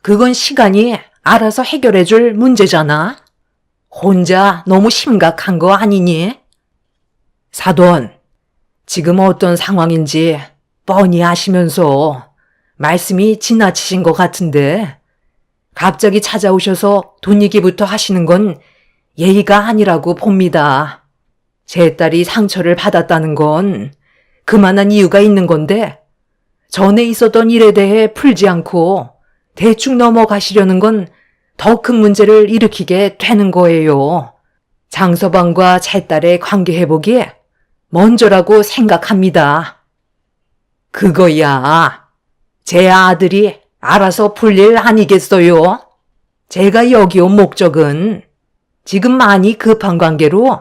그건 시간이 알아서 해결해 줄 문제잖아. 혼자 너무 심각한 거 아니니? 사돈, 지금 어떤 상황인지 뻔히 아시면서 말씀이 지나치신 것 같은데 갑자기 찾아오셔서 돈 얘기부터 하시는 건 예의가 아니라고 봅니다. 제 딸이 상처를 받았다는 건 그만한 이유가 있는 건데 전에 있었던 일에 대해 풀지 않고 대충 넘어가시려는 건 더 큰 문제를 일으키게 되는 거예요. 장서방과 제 딸의 관계 회복이 먼저라고 생각합니다. 그거야. 제 아들이 알아서 풀 일 아니겠어요? 제가 여기 온 목적은 지금 많이 급한 관계로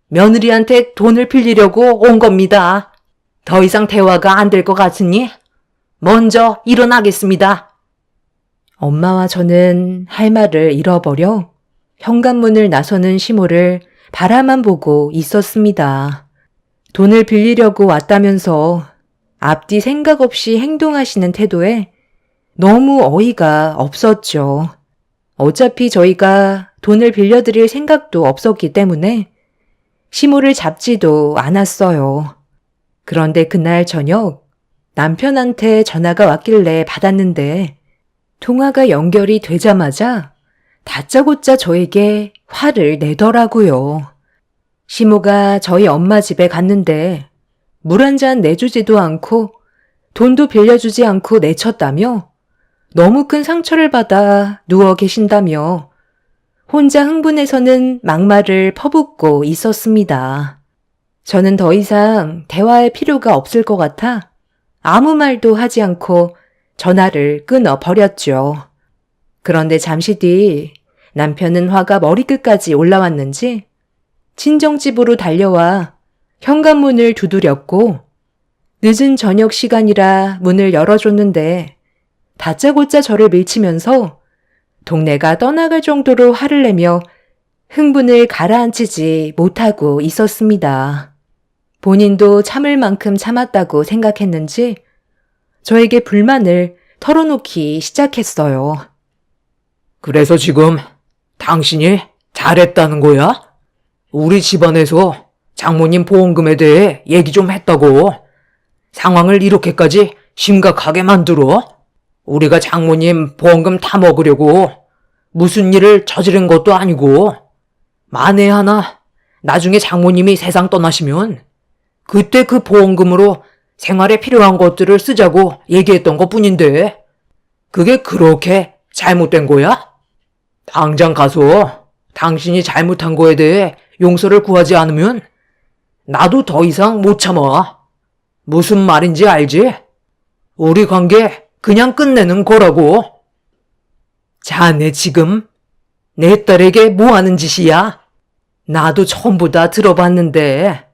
며느리한테 돈을 빌리려고 온 겁니다. 더 이상 대화가 안 될 것 같으니 먼저 일어나겠습니다. 엄마와 저는 할 말을 잃어버려 현관문을 나서는 시모를 바라만 보고 있었습니다. 돈을 빌리려고 왔다면서 앞뒤 생각 없이 행동하시는 태도에 너무 어이가 없었죠. 어차피 저희가 돈을 빌려드릴 생각도 없었기 때문에 시모를 잡지도 않았어요. 그런데 그날 저녁 남편한테 전화가 왔길래 받았는데 통화가 연결이 되자마자 다짜고짜 저에게 화를 내더라고요. 시모가 저희 엄마 집에 갔는데 물 한 잔 내주지도 않고 돈도 빌려주지 않고 내쳤다며 너무 큰 상처를 받아 누워 계신다며 혼자 흥분해서는 막말을 퍼붓고 있었습니다. 저는 더 이상 대화할 필요가 없을 것 같아 아무 말도 하지 않고 전화를 끊어버렸죠. 그런데 잠시 뒤 남편은 화가 머리끝까지 올라왔는지 친정집으로 달려와 현관문을 두드렸고 늦은 저녁 시간이라 문을 열어줬는데 다짜고짜 저를 밀치면서 동네가 떠나갈 정도로 화를 내며 흥분을 가라앉히지 못하고 있었습니다. 본인도 참을 만큼 참았다고 생각했는지 저에게 불만을 털어놓기 시작했어요. 그래서 지금 당신이 잘했다는 거야? 우리 집안에서 장모님 보험금에 대해 얘기 좀 했다고. 상황을 이렇게까지 심각하게 만들어? 우리가 장모님 보험금 다 먹으려고 무슨 일을 저지른 것도 아니고 만에 하나 나중에 장모님이 세상 떠나시면 그때 그 보험금으로 생활에 필요한 것들을 쓰자고 얘기했던 것뿐인데 그게 그렇게 잘못된 거야? 당장 가서 당신이 잘못한 거에 대해 용서를 구하지 않으면 나도 더 이상 못 참아. 무슨 말인지 알지? 우리 관계 그냥 끝내는 거라고. 자네 지금 내 딸에게 뭐 하는 짓이야? 나도 전부 다 들어봤는데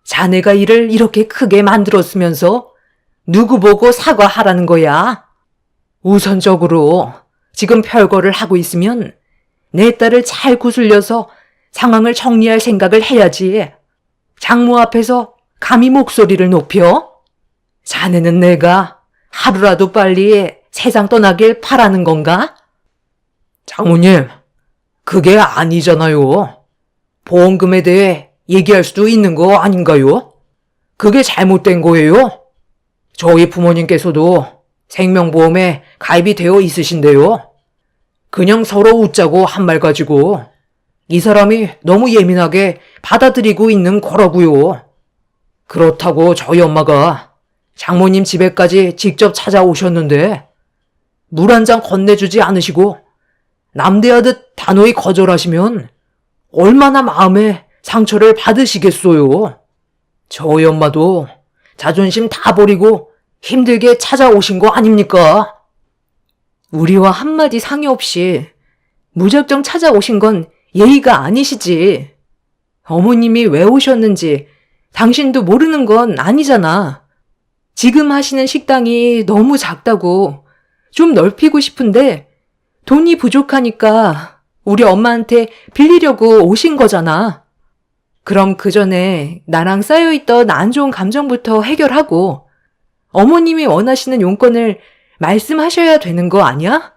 자네가 일을 이렇게 크게 만들었으면서 누구 보고 사과하라는 거야? 우선적으로 지금 별거를 하고 있으면 내 딸을 잘 구슬려서 상황을 정리할 생각을 해야지. 장모 앞에서 감히 목소리를 높여? 자네는 내가 하루라도 빨리 세상 떠나길 바라는 건가? 장모님, 그게 아니잖아요. 보험금에 대해 얘기할 수도 있는 거 아닌가요? 그게 잘못된 거예요? 저희 부모님께서도 생명보험에 가입이 되어 있으신데요. 그냥 서로 웃자고 한 말 가지고 이 사람이 너무 예민하게 받아들이고 있는 거라고요. 그렇다고 저희 엄마가 장모님 집에까지 직접 찾아오셨는데 물 한 잔 건네주지 않으시고 남대하듯 단호히 거절하시면 얼마나 마음에 상처를 받으시겠어요. 저희 엄마도 자존심 다 버리고 힘들게 찾아오신 거 아닙니까? 우리와 한마디 상의 없이 무작정 찾아오신 건 예의가 아니시지. 어머님이 왜 오셨는지 당신도 모르는 건 아니잖아. 지금 하시는 식당이 너무 작다고 좀 넓히고 싶은데 돈이 부족하니까 우리 엄마한테 빌리려고 오신 거잖아. 그럼 그 전에 나랑 쌓여있던 안 좋은 감정부터 해결하고 어머님이 원하시는 용건을 말씀하셔야 되는 거 아니야?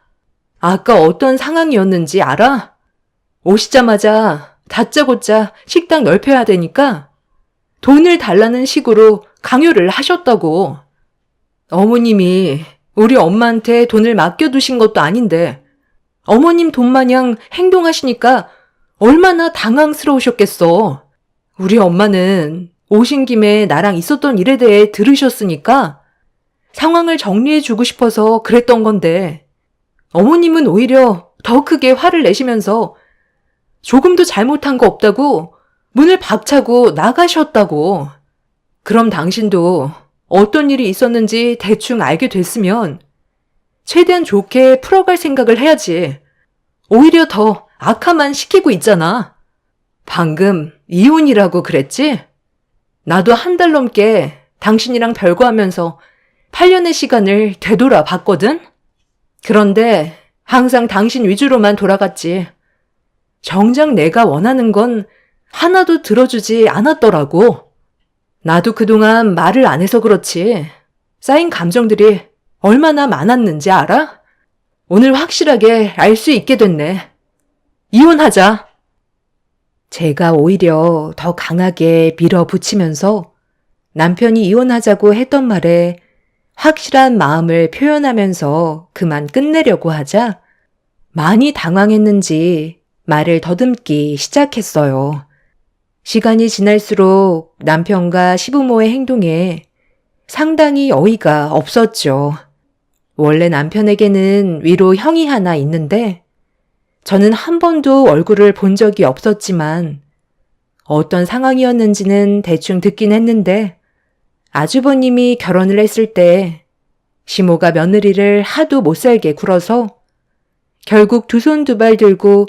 아까 어떤 상황이었는지 알아? 오시자마자 다짜고짜 식당 넓혀야 되니까 돈을 달라는 식으로 강요를 하셨다고. 어머님이 우리 엄마한테 돈을 맡겨두신 것도 아닌데 어머님 돈 마냥 행동하시니까 얼마나 당황스러우셨겠어. 우리 엄마는 오신 김에 나랑 있었던 일에 대해 들으셨으니까 상황을 정리해주고 싶어서 그랬던 건데 어머님은 오히려 더 크게 화를 내시면서 조금도 잘못한 거 없다고 문을 박차고 나가셨다고. 그럼 당신도 어떤 일이 있었는지 대충 알게 됐으면 최대한 좋게 풀어갈 생각을 해야지. 오히려 더 악화만 시키고 있잖아. 방금 이혼이라고 그랬지? 나도 한 달 넘게 당신이랑 별거하면서 8년의 시간을 되돌아봤거든? 그런데 항상 당신 위주로만 돌아갔지. 정작 내가 원하는 건 하나도 들어주지 않았더라고. 나도 그동안 말을 안 해서 그렇지. 쌓인 감정들이 얼마나 많았는지 알아? 오늘 확실하게 알 수 있게 됐네. 이혼하자. 제가 오히려 더 강하게 밀어붙이면서 남편이 이혼하자고 했던 말에 확실한 마음을 표현하면서 그만 끝내려고 하자 많이 당황했는지 말을 더듬기 시작했어요. 시간이 지날수록 남편과 시부모의 행동에 상당히 어이가 없었죠. 원래 남편에게는 위로 형이 하나 있는데 저는 한 번도 얼굴을 본 적이 없었지만 어떤 상황이었는지는 대충 듣긴 했는데 아주버님이 결혼을 했을 때 시모가 며느리를 하도 못살게 굴어서 결국 두 손 두 발 들고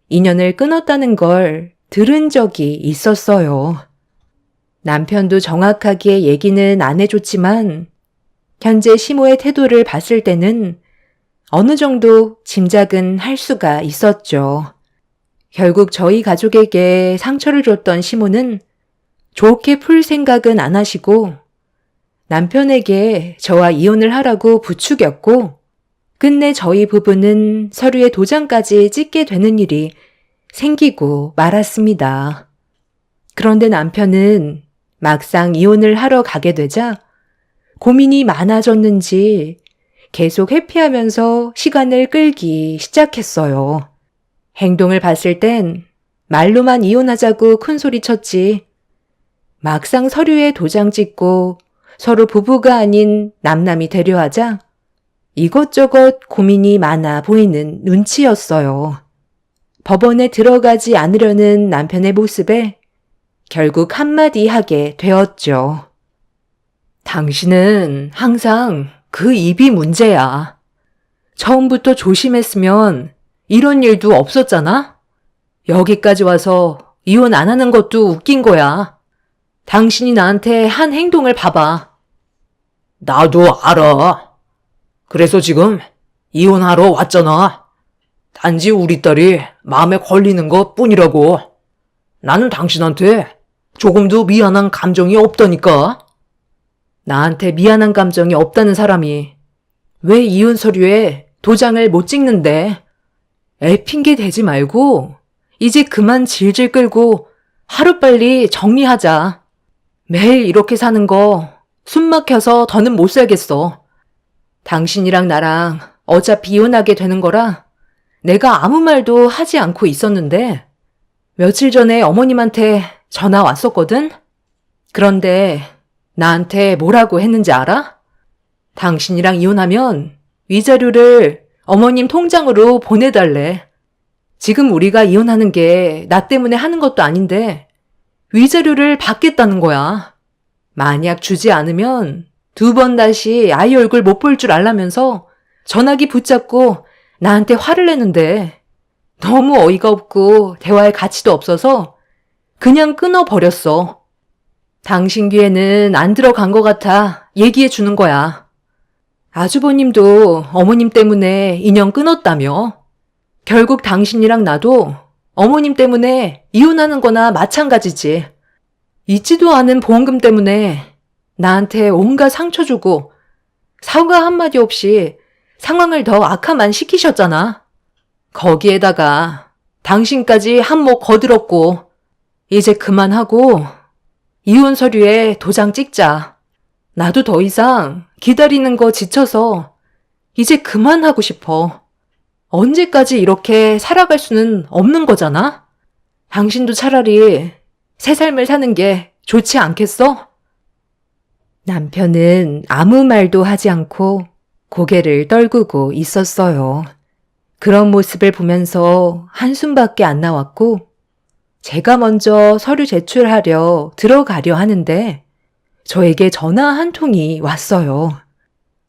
인연을 끊었다는 걸 들은 적이 있었어요. 남편도 정확하게 얘기는 안 해줬지만 현재 시모의 태도를 봤을 때는 어느 정도 짐작은 할 수가 있었죠. 결국 저희 가족에게 상처를 줬던 시모는 좋게 풀 생각은 안 하시고 남편에게 저와 이혼을 하라고 부추겼고 끝내 저희 부부는 서류에 도장까지 찍게 되는 일이 생기고 말았습니다. 그런데 남편은 막상 이혼을 하러 가게 되자 고민이 많아졌는지 계속 회피하면서 시간을 끌기 시작했어요. 행동을 봤을 땐 말로만 이혼하자고 큰소리쳤지 막상 서류에 도장 찍고 서로 부부가 아닌 남남이 되려 하자 이것저것 고민이 많아 보이는 눈치였어요. 법원에 들어가지 않으려는 남편의 모습에 결국 한마디 하게 되었죠. 당신은 항상 그 입이 문제야. 처음부터 조심했으면 이런 일도 없었잖아? 여기까지 와서 이혼 안 하는 것도 웃긴 거야. 당신이 나한테 한 행동을 봐봐. 나도 알아. 그래서 지금 이혼하러 왔잖아. 단지 우리 딸이 마음에 걸리는 것 뿐이라고. 나는 당신한테 조금도 미안한 감정이 없다니까. 나한테 미안한 감정이 없다는 사람이 왜 이혼 서류에 도장을 못 찍는데? 애 핑계 대지 말고 이제 그만 질질 끌고 하루빨리 정리하자. 매일 이렇게 사는 거 숨 막혀서 더는 못 살겠어. 당신이랑 나랑 어차피 이혼하게 되는 거라 내가 아무 말도 하지 않고 있었는데 며칠 전에 어머님한테 전화 왔었거든? 그런데 나한테 뭐라고 했는지 알아? 당신이랑 이혼하면 위자료를 어머님 통장으로 보내달래. 지금 우리가 이혼하는 게 나 때문에 하는 것도 아닌데 위자료를 받겠다는 거야. 만약 주지 않으면 2번 다시 아이 얼굴 못 볼 줄 알라면서 전화기 붙잡고 나한테 화를 내는데 너무 어이가 없고 대화할 가치도 없어서 그냥 끊어버렸어. 당신 귀에는 안 들어간 것 같아 얘기해 주는 거야. 아주버님도 어머님 때문에 인연 끊었다며. 결국 당신이랑 나도 어머님 때문에 이혼하는 거나 마찬가지지. 있지도 않은 보험금 때문에 나한테 온갖 상처 주고 사과 한마디 없이 상황을 더 악화만 시키셨잖아. 거기에다가 당신까지 한몫 거들었고 이제 그만하고 이혼 서류에 도장 찍자. 나도 더 이상 기다리는 거 지쳐서 이제 그만하고 싶어. 언제까지 이렇게 살아갈 수는 없는 거잖아? 당신도 차라리 새 삶을 사는 게 좋지 않겠어? 남편은 아무 말도 하지 않고 고개를 떨구고 있었어요. 그런 모습을 보면서 한숨밖에 안 나왔고 제가 먼저 서류 제출하려 들어가려 하는데 저에게 전화 한 통이 왔어요.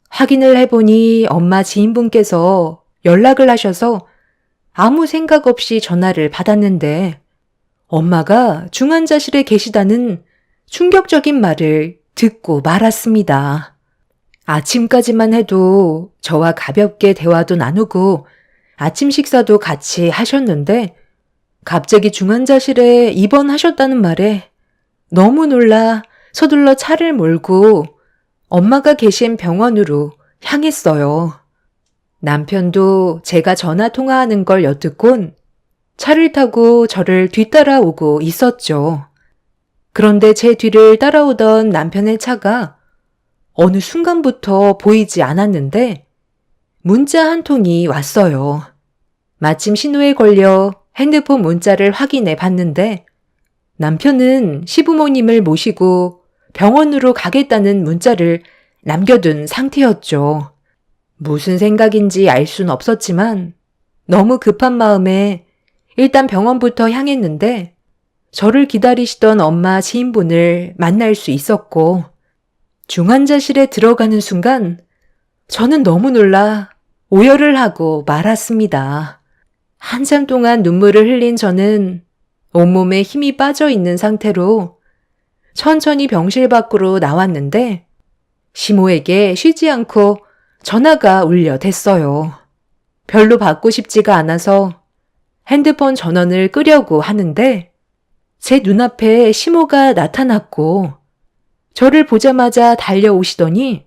확인을 해보니 엄마 지인분께서 연락을 하셔서 아무 생각 없이 전화를 받았는데 엄마가 중환자실에 계시다는 충격적인 말을 듣고 말았습니다. 아침까지만 해도 저와 가볍게 대화도 나누고 아침 식사도 같이 하셨는데 갑자기 중환자실에 입원하셨다는 말에 너무 놀라 서둘러 차를 몰고 엄마가 계신 병원으로 향했어요. 남편도 제가 전화 통화하는 걸 엿듣곤 차를 타고 저를 뒤따라오고 있었죠. 그런데 제 뒤를 따라오던 남편의 차가 어느 순간부터 보이지 않았는데 문자 한 통이 왔어요. 마침 신호에 걸려 핸드폰 문자를 확인해 봤는데 남편은 시부모님을 모시고 병원으로 가겠다는 문자를 남겨둔 상태였죠. 무슨 생각인지 알 순 없었지만 너무 급한 마음에 일단 병원부터 향했는데 저를 기다리시던 엄마 지인분을 만날 수 있었고 중환자실에 들어가는 순간 저는 너무 놀라 오열을 하고 말았습니다. 한참 동안 눈물을 흘린 저는 온몸에 힘이 빠져 있는 상태로 천천히 병실 밖으로 나왔는데 시모에게 쉬지 않고 전화가 울려댔어요. 별로 받고 싶지가 않아서 핸드폰 전원을 끄려고 하는데 제 눈앞에 시모가 나타났고 저를 보자마자 달려오시더니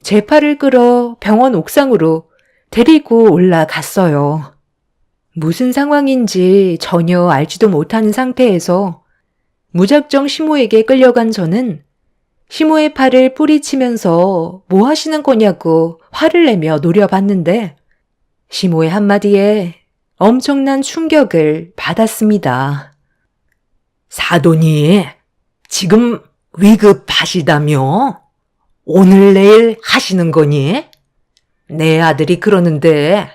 제 팔을 끌어 병원 옥상으로 데리고 올라갔어요. 무슨 상황인지 전혀 알지도 못하는 상태에서 무작정 시모에게 끌려간 저는 시모의 팔을 뿌리치면서 뭐 하시는 거냐고 화를 내며 노려봤는데 시모의 한마디에 엄청난 충격을 받았습니다. 사돈이 지금 위급하시다며? 오늘 내일 하시는 거니? 내 아들이 그러는데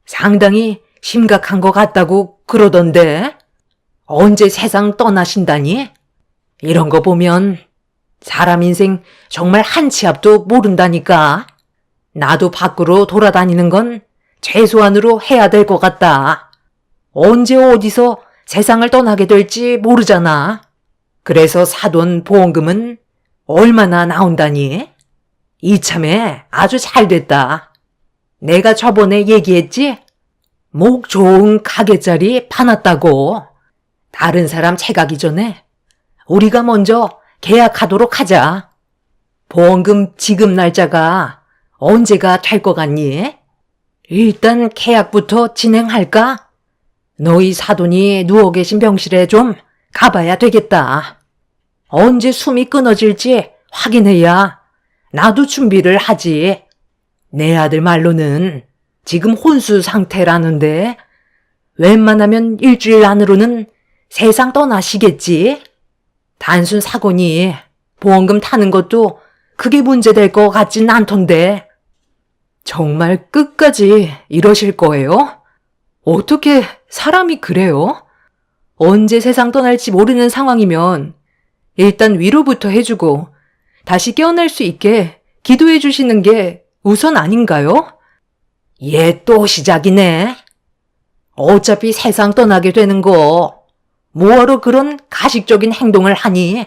상당히 심각한 것 같다고 그러던데? 언제 세상 떠나신다니? 이런 거 보면 사람 인생 정말 한 치 앞도 모른다니까. 나도 밖으로 돌아다니는 건 최소한으로 해야 될 것 같다. 언제 어디서 세상을 떠나게 될지 모르잖아. 그래서 사돈 보험금은 얼마나 나온다니? 이참에 아주 잘 됐다. 내가 저번에 얘기했지? 목 좋은 가게짜리 파놨다고. 다른 사람 채가기 전에 우리가 먼저 계약하도록 하자. 보험금 지급 날짜가 언제가 될 것 같니? 일단 계약부터 진행할까? 너희 사돈이 누워 계신 병실에 좀 가봐야 되겠다. 언제 숨이 끊어질지 확인해야 나도 준비를 하지. 내 아들 말로는 지금 혼수 상태라는데 웬만하면 일주일 안으로는 세상 떠나시겠지? 단순 사고니 보험금 타는 것도 그게 문제될 것 같진 않던데. 정말 끝까지 이러실 거예요? 어떻게 사람이 그래요? 언제 세상 떠날지 모르는 상황이면 일단 위로부터 해주고 다시 깨어날 수 있게 기도해 주시는 게 우선 아닌가요? 얘 또 시작이네. 어차피 세상 떠나게 되는 거 뭐하러 그런 가식적인 행동을 하니?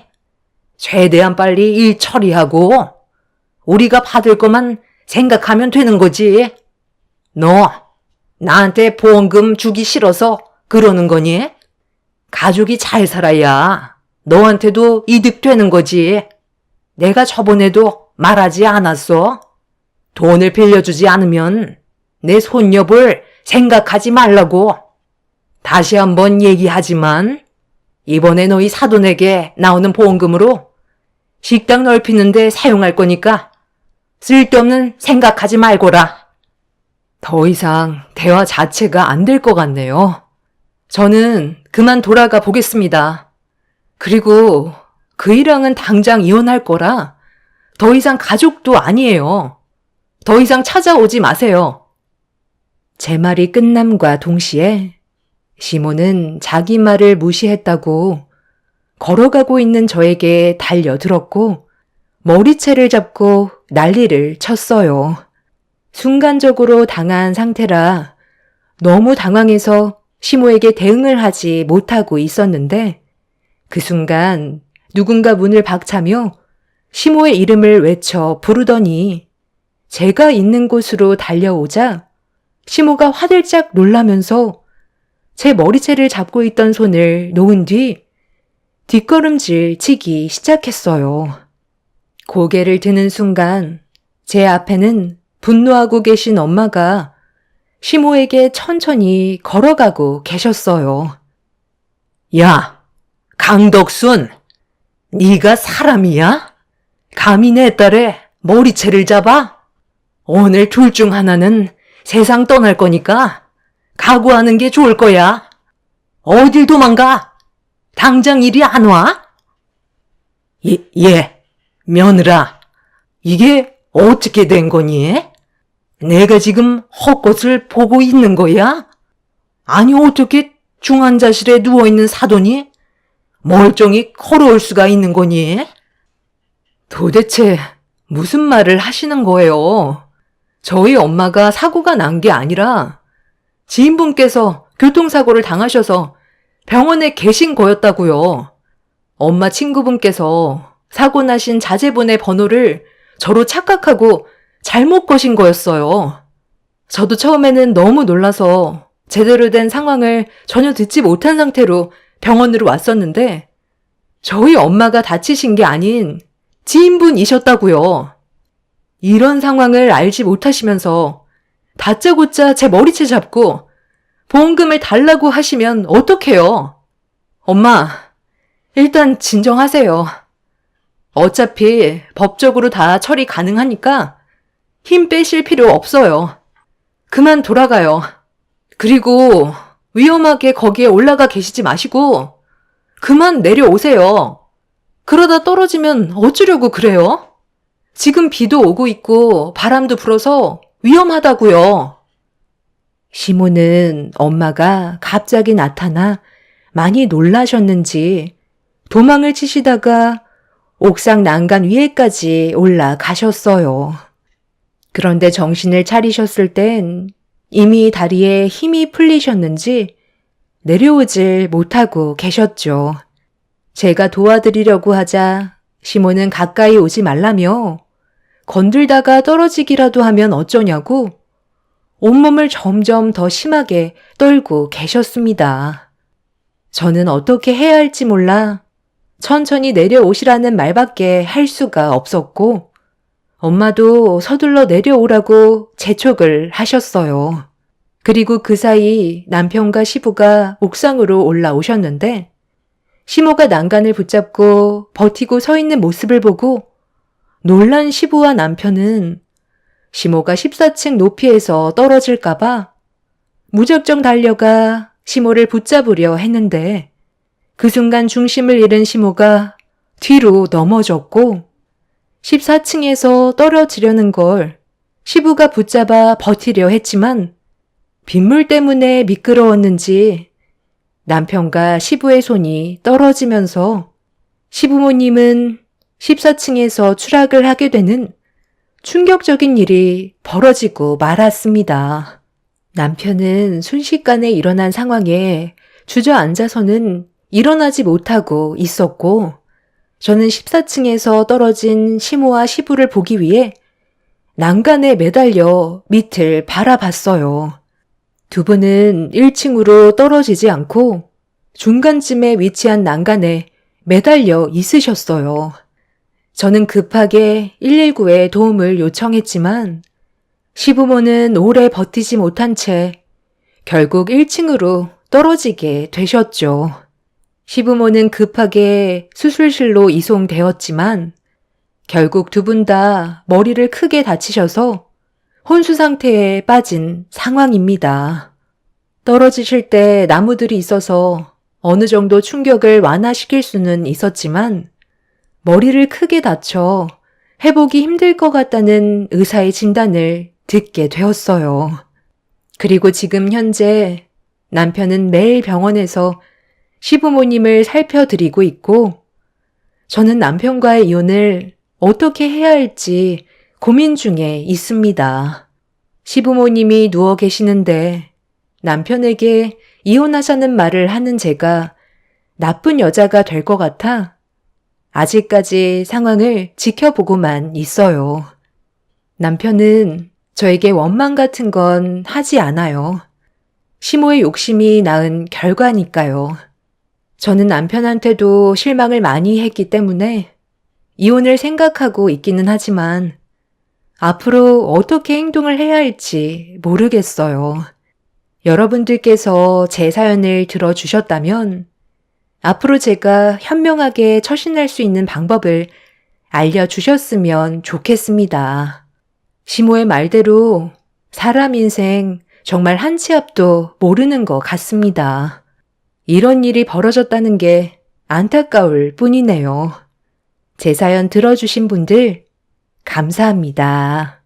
최대한 빨리 일 처리하고 우리가 받을 것만 생각하면 되는 거지. 너 나한테 보험금 주기 싫어서 그러는 거니? 가족이 잘 살아야 너한테도 이득 되는 거지. 내가 저번에도 말하지 않았어? 돈을 빌려주지 않으면 내 손녀볼 생각하지 말라고. 다시 한번 얘기하지만 이번에 너희 사돈에게 나오는 보험금으로 식당 넓히는데 사용할 거니까 쓸데없는 생각하지 말거라. 더 이상 대화 자체가 안 될 것 같네요. 저는 그만 돌아가 보겠습니다. 그리고 그이랑은 당장 이혼할 거라 더 이상 가족도 아니에요. 더 이상 찾아오지 마세요. 제 말이 끝남과 동시에 시몬은 자기 말을 무시했다고 걸어가고 있는 저에게 달려들었고 머리채를 잡고 난리를 쳤어요. 순간적으로 당한 상태라 너무 당황해서 시모에게 대응을 하지 못하고 있었는데 그 순간 누군가 문을 박차며 시모의 이름을 외쳐 부르더니 제가 있는 곳으로 달려오자 시모가 화들짝 놀라면서 제 머리채를 잡고 있던 손을 놓은 뒤 뒷걸음질 치기 시작했어요. 고개를 드는 순간 제 앞에는 분노하고 계신 엄마가 시모에게 천천히 걸어가고 계셨어요. 야, 강덕순, 네가 사람이야? 감히 내 딸의 머리채를 잡아? 오늘 둘 중 하나는 세상 떠날 거니까 각오하는 게 좋을 거야. 어딜 도망가? 당장 이리 안 와? 며느라, 이게 어떻게 된 거니? 내가 지금 헛것을 보고 있는 거야? 아니 어떻게 중환자실에 누워있는 사돈이 멀쩡히 걸어올 수가 있는 거니? 도대체 무슨 말을 하시는 거예요? 저희 엄마가 사고가 난 게 아니라 지인분께서 교통사고를 당하셔서 병원에 계신 거였다고요. 엄마 친구분께서 사고 나신 자제분의 번호를 저로 착각하고 잘못 거신 거였어요. 저도 처음에는 너무 놀라서 제대로 된 상황을 전혀 듣지 못한 상태로 병원으로 왔었는데 저희 엄마가 다치신 게 아닌 지인분이셨다고요. 이런 상황을 알지 못하시면서 다짜고짜 제 머리채 잡고 보험금을 달라고 하시면 어떡해요? 엄마, 일단 진정하세요. 어차피 법적으로 다 처리 가능하니까 힘 빼실 필요 없어요. 그만 돌아가요. 그리고 위험하게 거기에 올라가 계시지 마시고 그만 내려오세요. 그러다 떨어지면 어쩌려고 그래요? 지금 비도 오고 있고 바람도 불어서 위험하다고요. 시모는 엄마가 갑자기 나타나 많이 놀라셨는지 도망을 치시다가 옥상 난간 위에까지 올라가셨어요. 그런데 정신을 차리셨을 땐 이미 다리에 힘이 풀리셨는지 내려오질 못하고 계셨죠. 제가 도와드리려고 하자 시모는 가까이 오지 말라며 건들다가 떨어지기라도 하면 어쩌냐고 온몸을 점점 더 심하게 떨고 계셨습니다. 저는 어떻게 해야 할지 몰라 천천히 내려오시라는 말밖에 할 수가 없었고 엄마도 서둘러 내려오라고 재촉을 하셨어요. 그리고 그 사이 남편과 시부가 옥상으로 올라오셨는데 시모가 난간을 붙잡고 버티고 서 있는 모습을 보고 놀란 시부와 남편은 시모가 14층 높이에서 떨어질까봐 무작정 달려가 시모를 붙잡으려 했는데 그 순간 중심을 잃은 시모가 뒤로 넘어졌고 14층에서 떨어지려는 걸 시부가 붙잡아 버티려 했지만 빗물 때문에 미끄러웠는지 남편과 시부의 손이 떨어지면서 시부모님은 14층에서 추락을 하게 되는 충격적인 일이 벌어지고 말았습니다. 남편은 순식간에 일어난 상황에 주저앉아서는 일어나지 못하고 있었고 저는 14층에서 떨어진 시모와 시부를 보기 위해 난간에 매달려 밑을 바라봤어요. 두 분은 1층으로 떨어지지 않고 중간쯤에 위치한 난간에 매달려 있으셨어요. 저는 급하게 119에 도움을 요청했지만 시부모는 오래 버티지 못한 채 결국 1층으로 떨어지게 되셨죠. 시부모는 급하게 수술실로 이송되었지만 결국 두 분 다 머리를 크게 다치셔서 혼수 상태에 빠진 상황입니다. 떨어지실 때 나무들이 있어서 어느 정도 충격을 완화시킬 수는 있었지만 머리를 크게 다쳐 회복이 힘들 것 같다는 의사의 진단을 듣게 되었어요. 그리고 지금 현재 남편은 매일 병원에서 시부모님을 살펴드리고 있고 저는 남편과의 이혼을 어떻게 해야 할지 고민 중에 있습니다. 시부모님이 누워 계시는데 남편에게 이혼하자는 말을 하는 제가 나쁜 여자가 될 것 같아 아직까지 상황을 지켜보고만 있어요. 남편은 저에게 원망 같은 건 하지 않아요. 시모의 욕심이 낳은 결과니까요. 저는 남편한테도 실망을 많이 했기 때문에 이혼을 생각하고 있기는 하지만 앞으로 어떻게 행동을 해야 할지 모르겠어요. 여러분들께서 제 사연을 들어주셨다면 앞으로 제가 현명하게 처신할 수 있는 방법을 알려주셨으면 좋겠습니다. 시모의 말대로 사람 인생 정말 한 치 앞도 모르는 것 같습니다. 이런 일이 벌어졌다는 게 안타까울 뿐이네요. 제 사연 들어주신 분들 감사합니다.